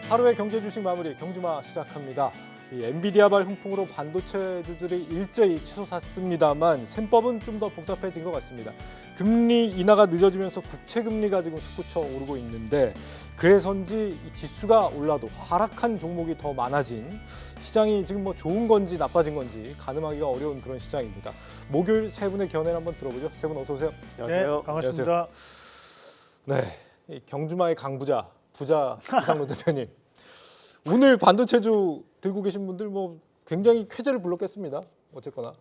하루의 경제 주식 마무리 경주마 시작합니다. 이 엔비디아발 훈풍으로 반도체주들이 일제히 치솟았습니다만 셈법은 좀 더 복잡해진 것 같습니다. 금리 인하가 늦어지면서 국채 금리가 지금 솟구쳐 오르고 있는데 그래서인지 이 지수가 올라도 하락한 종목이 더 많아진 시장이 지금 뭐 좋은 건지 나빠진 건지 가늠하기가 어려운 그런 시장입니다. 목요일 세 분의 견해를 한번 들어보죠. 세 분 어서 오세요. 안녕하세요. 네, 반갑습니다. 네, 이 경주마의 강부자 부자 이상로 대표님. 오늘 반도체주 들고 계신 분들 뭐 굉장히 쾌재를 불렀겠습니다. 어쨌거나.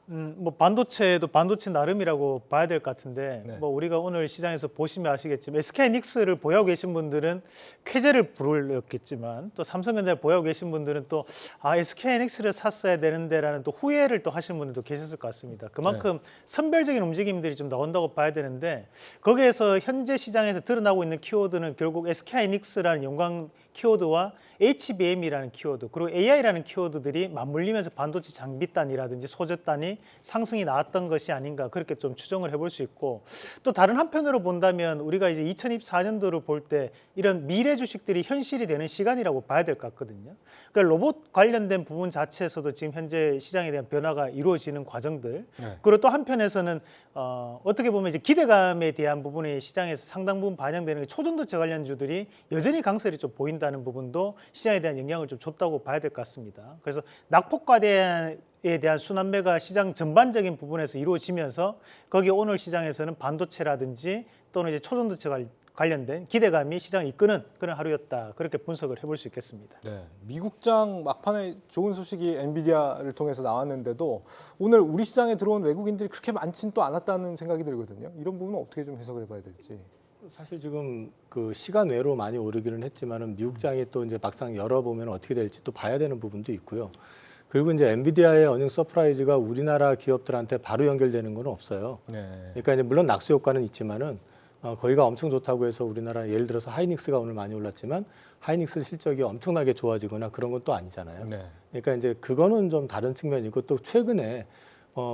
뭐 반도체도 반도체 나름이라고 봐야 될 것 같은데 네. 뭐 우리가 오늘 시장에서 보시면 아시겠지만 SK하이닉스를 보유하고 계신 분들은 쾌재를 부르겠지만 또 삼성전자를 보유하고 계신 분들은 또 SK하이닉스를 샀어야 되는데라는 또 후회를 또 하시는 분들도 계셨을 것 같습니다. 그만큼 선별적인 움직임들이 좀 나온다고 봐야 되는데 거기에서 현재 시장에서 드러나고 있는 키워드는 결국 SK하이닉스라는 연관 키워드와 HBM이라는 키워드 그리고 AI라는 키워드들이 맞물리면서 반도체 장비단이라든지 소재단이 상승이 나왔던 것이 아닌가 그렇게 좀 추정을 해볼 수 있고 또 다른 한편으로 본다면 우리가 이제 2024년도를 볼 때 이런 미래 주식들이 현실이 되는 시간이라고 봐야 될 것 같거든요. 그러니까 로봇 관련된 부분 자체에서도 지금 현재 시장에 대한 변화가 이루어지는 과정들 그리고 또 한편에서는 어떻게 보면 이제 기대감에 대한 부분이 시장에서 상당 부분 반영되는 게 초전도체 관련주들이 여전히 강세를 좀 보인다는 부분도 시장에 대한 영향을 좀 줬다고 봐야 될 것 같습니다. 그래서 낙폭과대에 대한 순환매가 시장 전반적인 부분에서 이루어지면서 거기에 오늘 시장에서는 반도체라든지 또는 이제 초전도체 관련된 기대감이 시장을 이끄는 그런 하루였다. 그렇게 분석을 해볼 수 있겠습니다. 네, 미국장 막판에 좋은 소식이 엔비디아를 통해서 나왔는데도 오늘 우리 시장에 들어온 외국인들이 그렇게 많지는 또 않았다는 생각이 들거든요. 이런 부분은 어떻게 좀 해석을 해봐야 될지. 사실 지금 그 시간 외로 많이 오르기는 했지만은 미국장이 또 이제 막상 열어보면 어떻게 될지 또 봐야 되는 부분도 있고요. 그리고 이제 엔비디아의 어닝 서프라이즈가 우리나라 기업들한테 바로 연결되는 건 없어요. 네. 그러니까 이제 물론 낙수 효과는 있지만은 거기가 엄청 좋다고 해서 우리나라 예를 들어서 하이닉스가 오늘 많이 올랐지만 하이닉스 실적이 엄청나게 좋아지거나 그런 건 또 아니잖아요. 네. 그러니까 이제 그거는 좀 다른 측면이고 또 최근에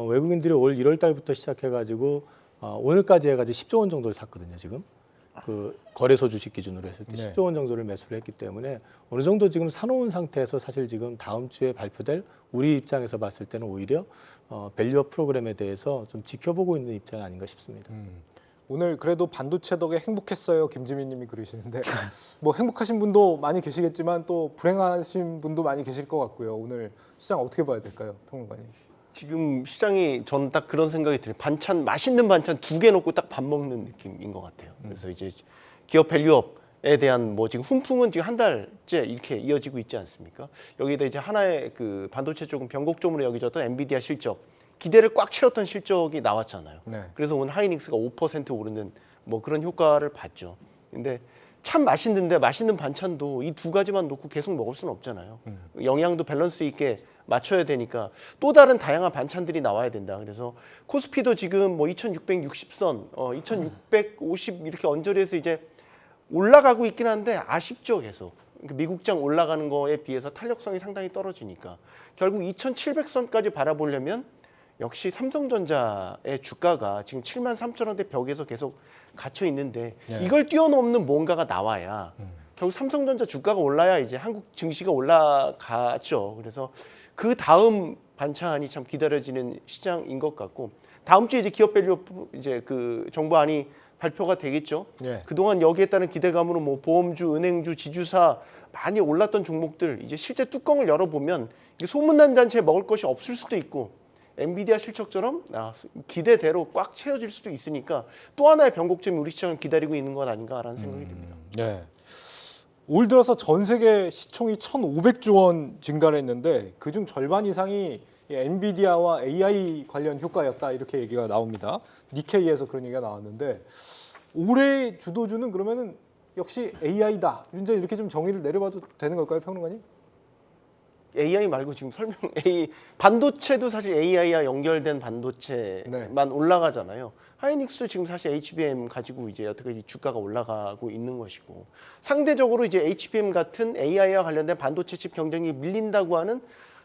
외국인들이 올 1월 달부터 시작해가지고 오늘까지 해가지고 10조 원 정도를 샀거든요. 지금 그 거래소 주식 기준으로 했을 때 네. 10조 원 정도를 매수를 했기 때문에 어느 정도 지금 사놓은 상태에서 사실 지금 다음 주에 발표될 우리 입장에서 봤을 때는 오히려 밸류업 프로그램에 대해서 좀 지켜보고 있는 입장이 아닌가 싶습니다. 오늘 그래도 반도체 덕에 행복했어요. 김지민 님이 그러시는데 뭐 행복하신 분도 많이 계시겠지만 또 불행하신 분도 많이 계실 것 같고요. 오늘 시장 어떻게 봐야 될까요? 평론가님. 지금 시장이 전 딱 그런 생각이 들어요. 반찬 맛있는 반찬 2개 놓고 딱 밥 먹는 느낌인 것 같아요. 그래서 이제 기업 밸류업에 대한 뭐 지금 훈풍은 지금 한 달째 이렇게 이어지고 있지 않습니까? 여기다 이제 하나의 그 반도체 쪽은 변곡점으로 여겨졌던 엔비디아 실적 기대를 꽉 채웠던 실적이 나왔잖아요. 네. 그래서 오늘 하이닉스가 5% 오르는 뭐 그런 효과를 봤죠. 근데 참 맛있는데 맛있는 반찬도 이 두 가지만 놓고 계속 먹을 수는 없잖아요. 영양도 밸런스 있게 맞춰야 되니까 또 다른 다양한 반찬들이 나와야 된다. 그래서 코스피도 지금 뭐 2660선, 2650 이렇게 언저리에서 이제 올라가고 있긴 한데 아쉽죠, 계속. 미국장 올라가는 거에 비해서 탄력성이 상당히 떨어지니까 결국 2700선까지 바라보려면 역시 삼성전자의 주가가 지금 73,000원대 벽에서 계속 갇혀 있는데 이걸 뛰어넘는 뭔가가 나와야 결국 삼성전자 주가가 올라야 이제 한국 증시가 올라가죠. 그래서 그 다음 반찬이 참 기다려지는 시장인 것 같고 다음 주에 이제 기업 밸류 이제 그 정부안이 발표가 되겠죠. 예. 그동안 여기에 따른 기대감으로 뭐 보험주, 은행주, 지주사 많이 올랐던 종목들 이제 실제 뚜껑을 열어보면 이게 소문난 잔치에 먹을 것이 없을 수도 있고 엔비디아 실적처럼 기대대로 꽉 채워질 수도 있으니까 또 하나의 변곡점이 우리 시장을 기다리고 있는 것 아닌가라는 생각이 듭니다. 네. 올 들어서 전 세계 시총이 1,500조 원 증가를 했는데 그중 절반 이상이 엔비디아와 AI 관련 효과였다 이렇게 얘기가 나옵니다. 니케이에서 그런 얘기가 나왔는데 올해 주도주는 그러면은 역시 AI다. 이제 이렇게 좀 정의를 내려봐도 되는 걸까요, 평론가님? AI 말고 지금 설명 반도체도 사실 AI와 연결된 반도체만 올라가잖아요. 하이닉스도 지금 사실 HBM 가지고 이제 어떻게 주가가 올라가고 있는 것이고 상대적으로 이제 HBM 같은 AI와 관련된 반도체 칩 경쟁이 밀린다고 하는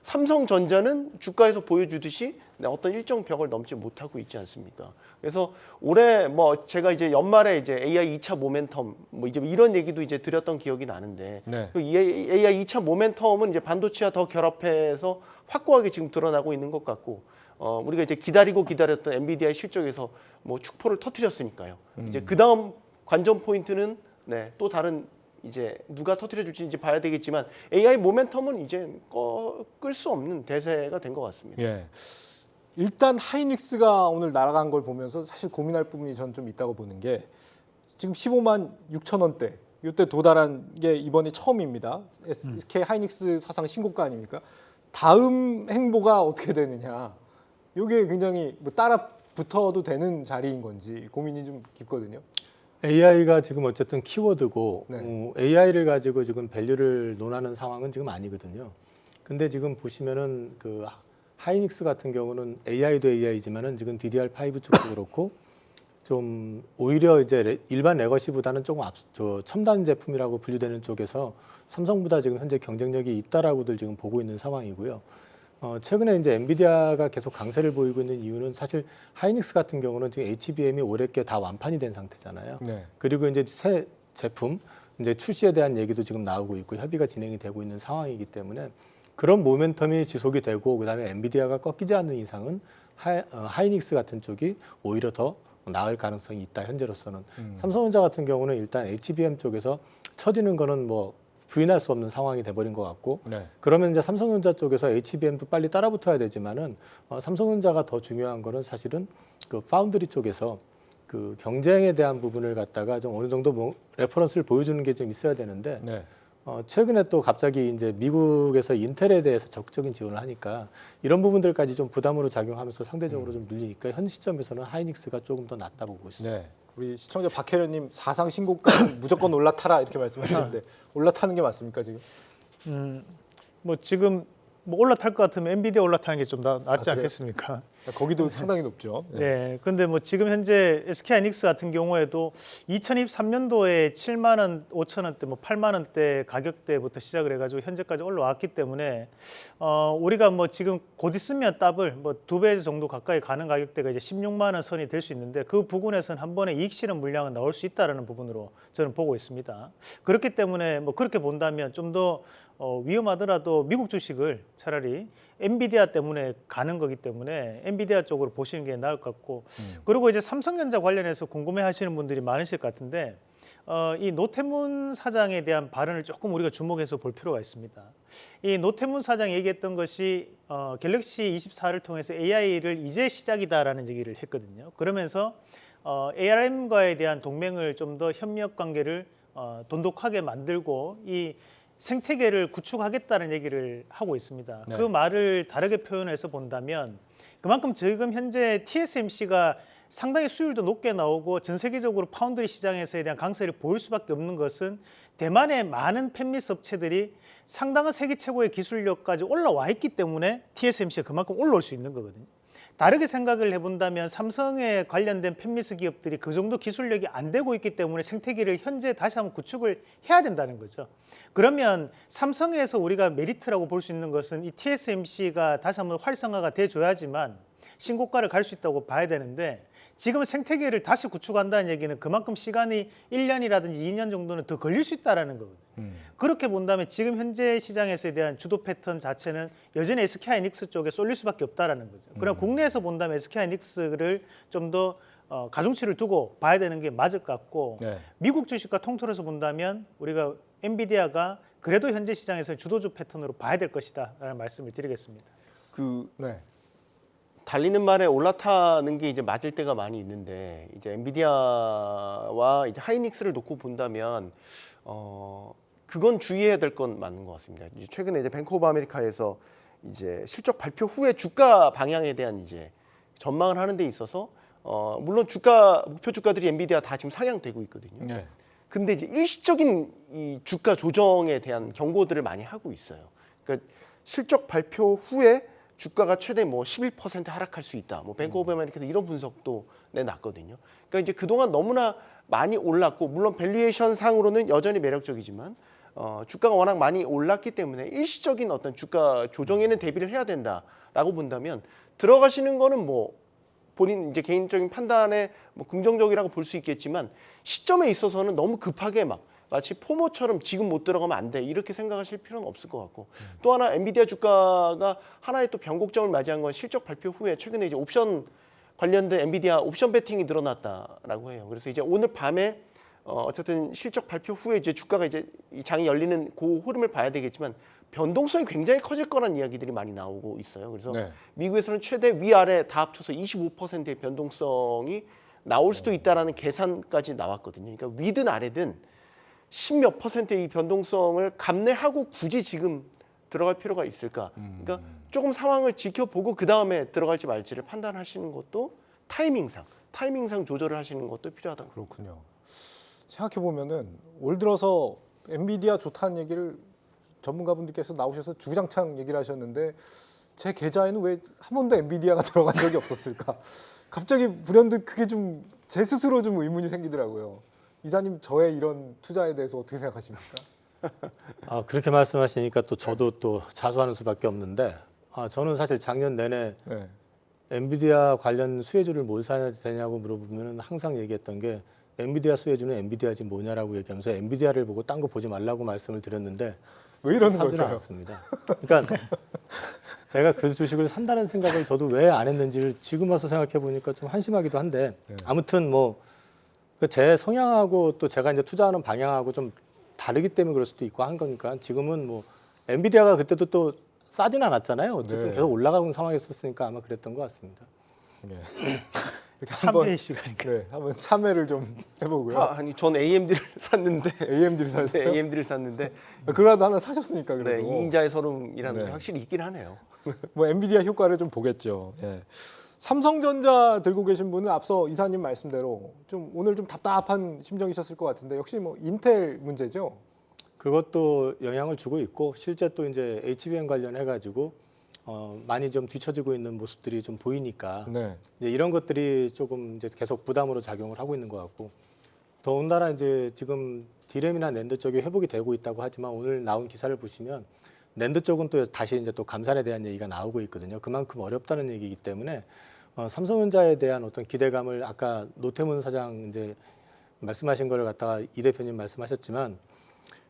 삼성전자는 주가에서 보여주듯이 어떤 일정 벽을 넘지 못하고 있지 않습니까? 그래서 올해 뭐 제가 이제 연말에 이제 AI 2차 모멘텀 뭐 이제 이런 얘기도 이제 드렸던 기억이 나는데 네. 그 AI 2차 모멘텀은 이제 반도체와 더 결합해서 확고하게 지금 드러나고 있는 것 같고 우리가 이제 기다렸던 엔비디아의 실적에서 뭐 축포를 터뜨렸으니까요. 이제 그 다음 관전 포인트는 또 다른 이제 누가 터뜨려 줄지 이제 봐야 되겠지만 AI 모멘텀은 이제 끌 수 없는 대세가 된 것 같습니다. 예. 일단 하이닉스가 오늘 날아간 걸 보면서 사실 고민할 부분이 전 좀 있다고 보는 게 지금 15만 6천 원대 이때 도달한 게 이번이 처음입니다. SK 하이닉스 사상 신고가 아닙니까? 다음 행보가 어떻게 되느냐. 이게 굉장히 뭐 따라 붙어도 되는 자리인 건지 고민이 좀 깊거든요. AI가 지금 어쨌든 키워드고 네. AI를 가지고 지금 밸류를 논하는 상황은 지금 아니거든요. 근데 지금 보시면은 그 하이닉스 같은 경우는 AI도 AI지만은 지금 DDR5 쪽도 그렇고 좀 오히려 이제 일반 레거시보다는 조금 첨단 제품이라고 분류되는 쪽에서 삼성보다 지금 현재 경쟁력이 있다라고들 지금 보고 있는 상황이고요. 최근에 이제 엔비디아가 계속 강세를 보이고 있는 이유는 사실 하이닉스 같은 경우는 지금 HBM이 올해께 다 완판이 된 상태잖아요. 네. 그리고 이제 새 제품 이제 출시에 대한 얘기도 지금 나오고 있고 협의가 진행이 되고 있는 상황이기 때문에 그런 모멘텀이 지속이 되고 그다음에 엔비디아가 꺾이지 않는 이상은 하이닉스 같은 쪽이 오히려 더 나을 가능성이 있다 현재로서는. 삼성전자 같은 경우는 일단 HBM 쪽에서 처지는 거는 뭐 부인할 수 없는 상황이 돼버린 것 같고 네. 그러면 이제 삼성전자 쪽에서 HBM도 빨리 따라붙어야 되지만은 삼성전자가 더 중요한 거는 사실은 그 파운드리 쪽에서 그 경쟁에 대한 부분을 갖다가 좀 어느 정도 뭐 레퍼런스를 보여주는 게 좀 있어야 되는데 네. 최근에 또 갑자기 이제 미국에서 인텔에 대해서 적극적인 지원을 하니까 이런 부분들까지 좀 부담으로 작용하면서 상대적으로 좀 눌리니까 현 시점에서는 하이닉스가 조금 더 낫다 보고 있습니다. 네. 우리 시청자 박혜련님 사상 신고가는 무조건 올라타라 이렇게 말씀하시는데 올라타는 게 맞습니까 지금? 뭐 지금 뭐 올라탈 것 같으면 엔비디아 올라타는 게 좀 낫지 그래요? 않겠습니까? 거기도 상당히 높죠. 네. 네. 근데 뭐 지금 현재 SK 하이닉스 같은 경우에도 2023년도에 7만 원, 5천 원대, 뭐 8만 원대 가격대부터 시작을 해가지고 현재까지 올라왔기 때문에 우리가 뭐 지금 곧 있으면 더블 뭐 2배 정도 가까이 가는 가격대가 이제 16만 원 선이 될 수 있는데 그 부분에서는 한 번에 이익 실현 물량은 나올 수 있다라는 부분으로 저는 보고 있습니다. 그렇기 때문에 뭐 그렇게 본다면 좀 더 위험하더라도 미국 주식을 차라리 엔비디아 때문에 가는 거기 때문에 엔비디아 쪽으로 보시는 게 나을 것 같고 그리고 이제 삼성전자 관련해서 궁금해하시는 분들이 많으실 것 같은데 이 노태문 사장에 대한 발언을 조금 우리가 주목해서 볼 필요가 있습니다. 이 노태문 사장이 얘기했던 것이 갤럭시 24를 통해서 AI를 이제 시작이다라는 얘기를 했거든요. 그러면서 ARM과에 대한 동맹을 좀 더 협력 관계를 돈독하게 만들고 이 생태계를 구축하겠다는 얘기를 하고 있습니다. 네. 그 말을 다르게 표현해서 본다면 그만큼 지금 현재 TSMC가 상당히 수율도 높게 나오고 전 세계적으로 파운드리 시장에서에 대한 강세를 보일 수밖에 없는 것은 대만의 많은 팹리스 업체들이 상당한 세계 최고의 기술력까지 올라와 있기 때문에 TSMC가 그만큼 올라올 수 있는 거거든요. 다르게 생각을 해본다면 삼성에 관련된 팹리스 기업들이 그 정도 기술력이 안 되고 있기 때문에 생태계를 현재 다시 한번 구축을 해야 된다는 거죠. 그러면 삼성에서 우리가 메리트라고 볼 수 있는 것은 이 TSMC가 다시 한번 활성화가 돼줘야지만 신고가를 갈 수 있다고 봐야 되는데 지금 생태계를 다시 구축한다는 얘기는 그만큼 시간이 1년이라든지 2년 정도는 더 걸릴 수 있다는 거거든요. 그렇게 본다면 지금 현재 시장에서에 대한 주도 패턴 자체는 여전히 SK 하이닉스 쪽에 쏠릴 수밖에 없다는 거죠. 그럼 국내에서 본다면 SK 하이닉스를 좀 더 가중치를 두고 봐야 되는 게 맞을 것 같고 네. 미국 주식과 통틀어서 본다면 우리가 엔비디아가 그래도 현재 시장에서 주도주 패턴으로 봐야 될 것이다라는 말씀을 드리겠습니다. 네. 달리는 말에 올라타는 게 이제 맞을 때가 많이 있는데 이제 엔비디아와 이제 하이닉스를 놓고 본다면 그건 주의해야 될 건 맞는 것 같습니다. 이제 최근에 이제 뱅크 오브 아메리카에서 이제 실적 발표 후에 주가 방향에 대한 이제 전망을 하는 데 있어서 물론 목표 주가들이 엔비디아 다 지금 상향되고 있거든요. 네. 근데 이제 일시적인 이 주가 조정에 대한 경고들을 많이 하고 있어요. 그러니까 실적 발표 후에 주가가 최대 뭐 11% 하락할 수 있다. 뭐 뱅크 오브 아메리카에서 이런 분석도 내놨거든요. 그러니까 이제 그동안 너무나 많이 올랐고 물론 밸류에이션 상으로는 여전히 매력적이지만 주가가 워낙 많이 올랐기 때문에 일시적인 어떤 주가 조정에는 대비를 해야 된다라고 본다면 들어가시는 거는 뭐 본인 이제 개인적인 판단에 뭐 긍정적이라고 볼 수 있겠지만 시점에 있어서는 너무 급하게 막 마치 포모처럼 지금 못 들어가면 안 돼 이렇게 생각하실 필요는 없을 것 같고 또 하나 엔비디아 주가가 하나의 또 변곡점을 맞이한 건 실적 발표 후에 최근에 이제 옵션 관련된 엔비디아 옵션 베팅이 늘어났다라고 해요. 그래서 이제 오늘 밤에 어쨌든 실적 발표 후에 이제 주가가 이제 이 장이 열리는 그 흐름을 봐야 되겠지만 변동성이 굉장히 커질 거란 이야기들이 많이 나오고 있어요. 그래서 네. 미국에서는 최대 위아래 다 합쳐서 25%의 변동성이 나올 수도 있다라는 계산까지 나왔거든요. 그러니까 위든 아래든 10몇 %의 이 변동성을 감내하고 굳이 지금 들어갈 필요가 있을까? 그러니까 조금 상황을 지켜보고 그 다음에 들어갈지 말지를 판단하시는 것도 타이밍상 조절을 하시는 것도 필요하다. 그렇군요. 생각해 보면은 올 들어서 엔비디아 좋다는 얘기를 전문가분들께서 나오셔서 주구장창 얘기를 하셨는데 제 계좌에는 왜 한 번도 엔비디아가 들어간 적이 없었을까? 갑자기 불현듯 그게 좀 제 스스로 좀 의문이 생기더라고요. 이사님 저의 이런 투자에 대해서 어떻게 생각하십니까? 그렇게 말씀하시니까 또 저도 또 자수하는 수밖에 없는데 저는 사실 작년 내내 네. 엔비디아 관련 수혜주를 뭘 사야 되냐고 물어보면 항상 얘기했던 게 엔비디아 수혜주는 엔비디아지 뭐냐라고 얘기하면서 엔비디아를 보고 딴 거 보지 말라고 말씀을 드렸는데 왜 이러는 사지는 걸까요? 않았습니다. 그러니까 제가 그 주식을 산다는 생각을 저도 왜 안 했는지를 지금 와서 생각해 보니까 좀 한심하기도 한데 아무튼 뭐 제 성향하고 또 제가 이제 투자하는 방향하고 좀 다르기 때문에 그럴 수도 있고 한 거니까 지금은 뭐 엔비디아가 그때도 또 싸진 않았잖아요. 어쨌든 네. 계속 올라가는 상황이었으니까 아마 그랬던 것 같습니다. 네. 이렇게 한번 참여의 시간이니까. 네, 한번 참여를 좀 해보고요. 아니 전 AMD를 샀는데 AMD를 샀어요? AMD를 샀는데 그래도 하나 사셨으니까 네, 그래도. 이인자의 서름이라는 네. 게 확실히 있긴 하네요. 뭐 엔비디아 효과를 좀 보겠죠. 예. 삼성전자 들고 계신 분은 앞서 이사님 말씀대로 좀 오늘 좀 답답한 심정이셨을 것 같은데 역시 뭐 인텔 문제죠. 그것도 영향을 주고 있고 실제 또 이제 HBM 관련해 가지고 많이 좀 뒤처지고 있는 모습들이 좀 보이니까 네. 이제 이런 것들이 조금 이제 계속 부담으로 작용을 하고 있는 것 같고 더군다나 이제 지금 디램이나 낸드 쪽이 회복이 되고 있다고 하지만 오늘 나온 기사를 보시면 낸드 쪽은 또 다시 이제 또 감산에 대한 얘기가 나오고 있거든요. 그만큼 어렵다는 얘기이기 때문에 삼성전자에 대한 어떤 기대감을 아까 노태문 사장 이제 말씀하신 걸 갖다가 이 대표님 말씀하셨지만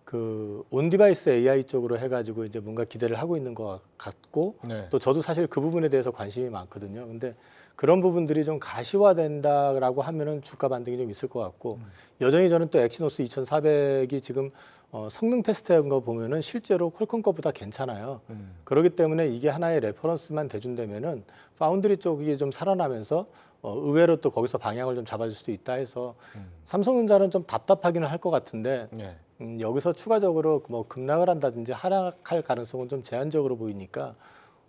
그 온디바이스 AI 쪽으로 해가지고 이제 뭔가 기대를 하고 있는 것 같고 네. 또 저도 사실 그 부분에 대해서 관심이 많거든요. 근데 그런 부분들이 좀 가시화된다라고 하면은 주가 반등이 좀 있을 것 같고 여전히 저는 또 엑시노스 2400이 지금 성능 테스트한 거 보면은 실제로 퀄컴 거보다 괜찮아요. 그렇기 때문에 이게 하나의 레퍼런스만 돼준다면은 파운드리 쪽이 좀 살아나면서 의외로 또 거기서 방향을 좀 잡아줄 수도 있다 해서 삼성전자는 좀 답답하기는 할 것 같은데 네. 여기서 추가적으로 뭐 급락을 한다든지 하락할 가능성은 좀 제한적으로 보이니까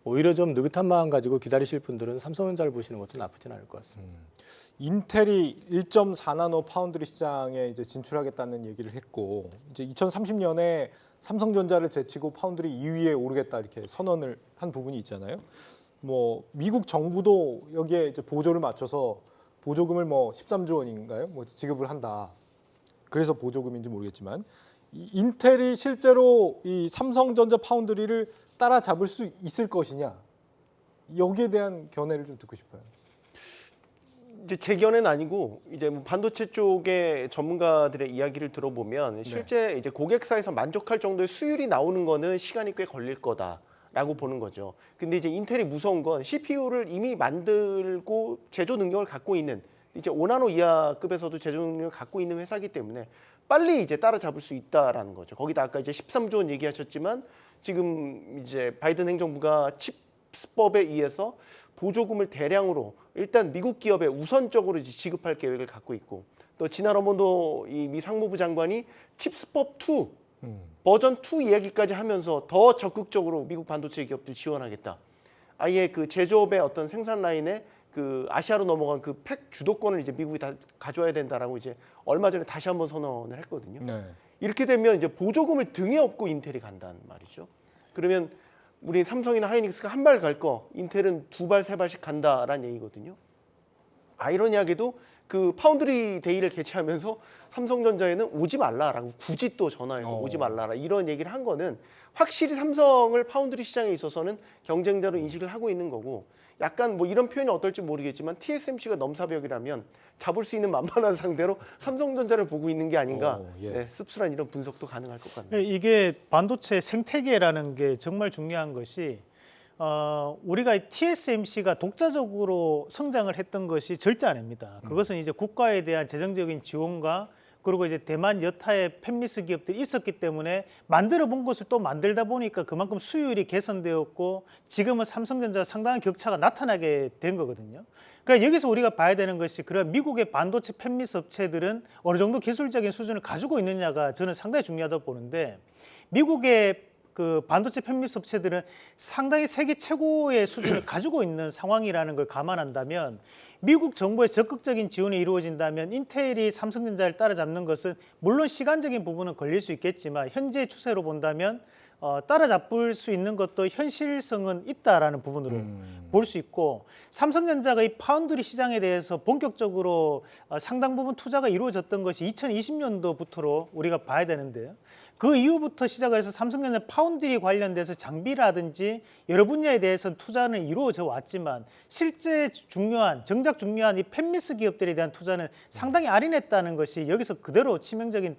오히려 좀 느긋한 마음 가지고 기다리실 분들은 삼성전자를 보시는 것도 나쁘진 않을 것 같습니다. 인텔이 1.4나노 파운드리 시장에 이제 진출하겠다는 얘기를 했고 이제 2030년에 삼성전자를 제치고 파운드리 2위에 오르겠다 이렇게 선언을 한 부분이 있잖아요. 뭐 미국 정부도 여기에 이제 보조를 맞춰서 보조금을 뭐 13조 원인가요? 뭐 지급을 한다. 그래서 보조금인지 모르겠지만 이 인텔이 실제로 이 삼성전자 파운드리를 따라잡을 수 있을 것이냐 여기에 대한 견해를 좀 듣고 싶어요. 이제 제 견해는 아니고 이제 뭐 반도체 쪽의 전문가들의 이야기를 들어보면 실제 이제 고객사에서 만족할 정도의 수율이 나오는 거는 시간이 꽤 걸릴 거다라고 보는 거죠. 근데 이제 인텔이 무서운 건 CPU를 이미 만들고 제조 능력을 갖고 있는 이제 5나노 이하급에서도 제조 능력을 갖고 있는 회사이기 때문에 빨리 이제 따라잡을 수 있다라는 거죠. 거기다 아까 이제 13조 원 얘기하셨지만 지금 이제 바이든 행정부가 칩스법에 의해서 보조금을 대량으로 일단 미국 기업에 우선적으로 지급할 계획을 갖고 있고 또 지난 어번도 이 미 상무부 장관이 칩스법 2 버전 2 이야기까지 하면서 더 적극적으로 미국 반도체 기업들 지원하겠다. 아예 그 제조업의 어떤 생산 라인에 그 아시아로 넘어간 그 팩 주도권을 이제 미국이 다 가져와야 된다라고 이제 얼마 전에 다시 한번 선언을 했거든요. 네. 이렇게 되면 이제 보조금을 등에 업고 인텔이 간다는 말이죠. 그러면 우리 삼성이나 하이닉스가 한 발 갈 거 인텔은 두 발, 세 발씩 간다라는 얘기거든요. 아이러니하게도 그 파운드리 데이를 개최하면서 삼성전자에는 오지 말라라고 굳이 또 전화해서 오지 말라라 이런 얘기를 한 거는 확실히 삼성을 파운드리 시장에 있어서는 경쟁자로 인식을 하고 있는 거고 약간 뭐 이런 표현이 어떨지 모르겠지만 TSMC가 넘사벽이라면 잡을 수 있는 만만한 상대로 삼성전자를 보고 있는 게 아닌가 예. 네, 씁쓸한 이런 분석도 가능할 것 같네요. 이게 반도체 생태계라는 게 정말 중요한 것이 우리가 TSMC가 독자적으로 성장을 했던 것이 절대 아닙니다. 그것은 이제 국가에 대한 재정적인 지원과 그리고 이제 대만 여타의 팹리스 기업들이 있었기 때문에 만들어 본 것을 또 만들다 보니까 그만큼 수율이 개선되었고 지금은 삼성전자와 상당한 격차가 나타나게 된 거거든요. 그러니까 여기서 우리가 봐야 되는 것이 그런 미국의 반도체 팹리스 업체들은 어느 정도 기술적인 수준을 가지고 있느냐가 저는 상당히 중요하다고 보는데 미국의 그 반도체 팹리스 업체들은 상당히 세계 최고의 수준을 가지고 있는 상황이라는 걸 감안한다면 미국 정부의 적극적인 지원이 이루어진다면 인텔이 삼성전자를 따라잡는 것은 물론 시간적인 부분은 걸릴 수 있겠지만 현재 추세로 본다면 따라잡을 수 있는 것도 현실성은 있다라는 부분으로 볼 수 있고 삼성전자가 이 파운드리 시장에 대해서 본격적으로 상당 부분 투자가 이루어졌던 것이 2020년도부터로 우리가 봐야 되는데요. 그 이후부터 시작을 해서 삼성전자 파운드리 관련돼서 장비라든지 여러 분야에 대해서는 투자는 이루어져 왔지만 실제 중요한 정작 중요한 이 팹리스 기업들에 대한 투자는 상당히 아린했다는 것이 여기서 그대로 치명적인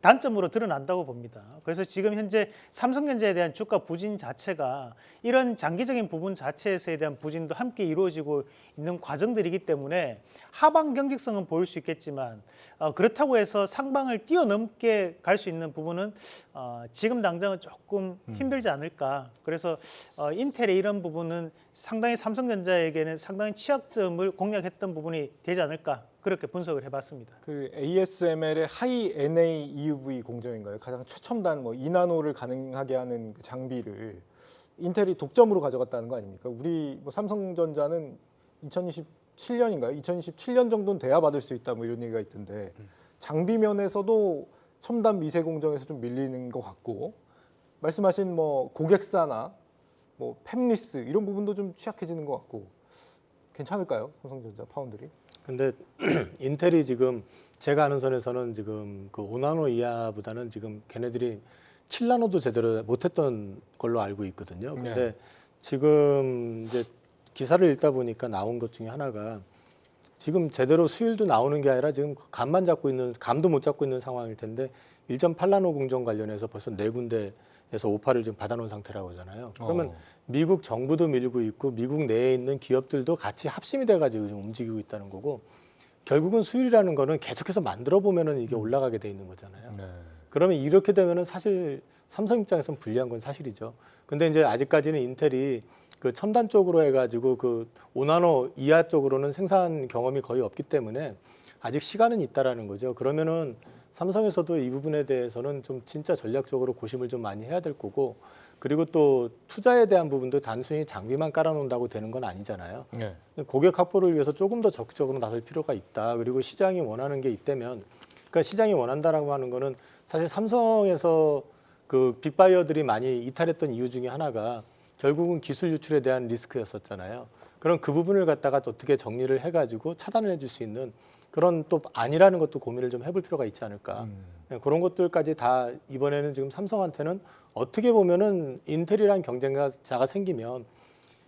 단점으로 드러난다고 봅니다. 그래서 지금 현재 삼성전자에 대한 주가 부진 자체가 이런 장기적인 부분 자체에서에 대한 부진도 함께 이루어지고 있는 과정들이기 때문에 하방 경직성은 보일 수 있겠지만 그렇다고 해서 상방을 뛰어넘게 갈 수 있는 부분은 지금 당장은 조금 힘들지 않을까. 그래서 인텔의 이런 부분은 상당히 삼성전자에게는 상당히 취약점을 공략했던 부분이 되지 않을까. 그렇게 분석을 해봤습니다. 그 ASML의 하이 NA EUV 공정인가요? 가장 최첨단 뭐 2나노를 가능하게 하는 그 장비를 인텔이 독점으로 가져갔다는 거 아닙니까? 우리 뭐 삼성전자는 2027년인가요? 2027년 정도는 돼야 받을 수 있다 뭐 이런 얘기가 있던데 장비 면에서도 첨단 미세 공정에서 좀 밀리는 것 같고 말씀하신 뭐 고객사나 뭐 팹리스 이런 부분도 좀 취약해지는 것 같고 괜찮을까요? 삼성전자 파운드리? 근데 인텔이 지금 제가 아는 선에서는 지금 그 5나노 이하보다는 지금 걔네들이 7나노도 제대로 못했던 걸로 알고 있거든요. 근데 네. 지금 이제 기사를 읽다 보니까 나온 것 중에 하나가 지금 제대로 수율도 나오는 게 아니라 지금 감도 못 잡고 있는 상황일 텐데 1.8나노 공정 관련해서 벌써 4군데에서 오파를 지금 받아놓은 상태라고 하잖아요. 그러면 미국 정부도 밀고 있고 미국 내에 있는 기업들도 같이 합심이 돼가지고 지금 움직이고 있다는 거고 결국은 수율이라는 거는 계속해서 만들어 보면은 이게 올라가게 돼 있는 거잖아요. 네. 그러면 이렇게 되면은 사실 삼성 입장에서는 불리한 건 사실이죠. 근데 이제 아직까지는 인텔이 그 첨단 쪽으로 해가지고 그 5나노 이하 쪽으로는 생산 경험이 거의 없기 때문에 아직 시간은 있다라는 거죠. 그러면은 삼성에서도 이 부분에 대해서는 좀 진짜 전략적으로 고심을 좀 많이 해야 될 거고 그리고 또 투자에 대한 부분도 단순히 장비만 깔아놓는다고 되는 건 아니잖아요. 네. 고객 확보를 위해서 조금 더 적극적으로 나설 필요가 있다. 그리고 시장이 원하는 게 있다면 그러니까 시장이 원한다라고 하는 거는 사실 삼성에서 그 빅바이어들이 많이 이탈했던 이유 중에 하나가 결국은 기술 유출에 대한 리스크였었잖아요. 그럼 그 부분을 갖다가 어떻게 정리를 해가지고 차단을 해줄 수 있는 그런 또 아니라는 것도 고민을 좀 해볼 필요가 있지 않을까. 그런 것들까지 다 이번에는 지금 삼성한테는 어떻게 보면은 인텔이란 경쟁자가 생기면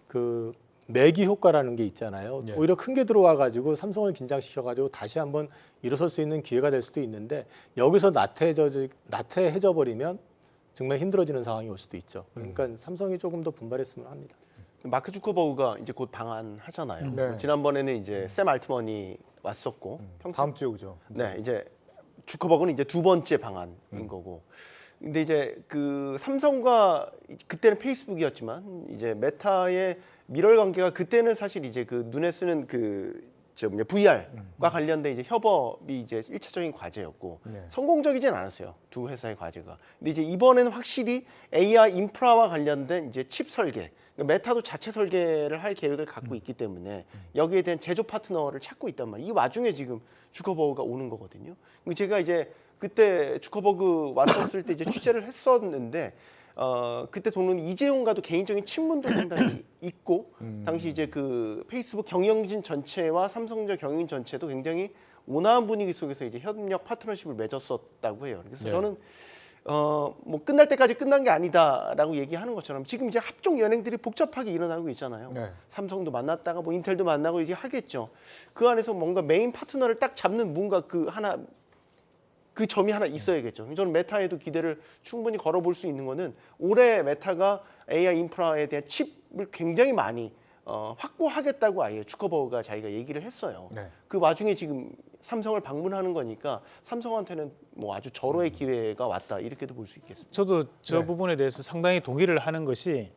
그 매기 효과라는 게 있잖아요. 예. 오히려 큰 게 들어와가지고 삼성을 긴장시켜가지고 다시 한번 일어설 수 있는 기회가 될 수도 있는데 여기서 나태해져 버리면 정말 힘들어지는 상황이 올 수도 있죠. 그러니까 삼성이 조금 더 분발했으면 합니다. 마크 주커버그가 이제 곧 방한하잖아요. 네. 지난번에는 이제 샘 알트먼이 왔었고 다음 주에 오죠. 네, 이제 주커버그는 이제 두 번째 방안인 거고. 근데 이제 그 삼성과 그때는 페이스북이었지만 이제 메타의 밀월 관계가 그때는 사실 이제 그 눈에 쓰는 VR과 관련된 이제 협업이 이제 1차적인 과제였고 네. 성공적이진 않았어요. 두 회사의 과제가. 근데 이제 이번에는 확실히 AI 인프라와 관련된 이제 칩 설계 메타도 자체 설계를 할 계획을 갖고 있기 때문에 여기에 대한 제조 파트너를 찾고 있단 말이에요. 이 와중에 지금 주커버그가 오는 거거든요. 제가 이제 그때 주커버그 왔었을 때 이제 취재를 했었는데 그때 돈은 이재용과도 개인적인 친분도 상당히 있고 당시 이제 그 페이스북 경영진 전체와 삼성전자 경영진 전체도 굉장히 온화한 분위기 속에서 이제 협력 파트너십을 맺었었다고 해요. 그래서 네. 저는 뭐 끝날 때까지 끝난 게 아니다라고 얘기하는 것처럼 지금 이제 합종 연행들이 복잡하게 일어나고 있잖아요. 네. 삼성도 만났다가 뭐 인텔도 만나고 이제 하겠죠. 그 안에서 뭔가 메인 파트너를 딱 잡는 뭔가 그 점이 하나 있어야겠죠. 저는 메타에도 기대를 충분히 걸어볼 수 있는 거는 올해 메타가 AI 인프라에 대한 칩을 굉장히 많이 확보하겠다고 아예 주커버그가 자기가 얘기를 했어요. 네. 그 와중에 지금 삼성을 방문하는 거니까 삼성한테는 뭐 아주 절호의 기회가 왔다 이렇게도 볼 수 있겠습니다. 저도 저 네. 부분에 대해서 상당히 동의를 하는 것이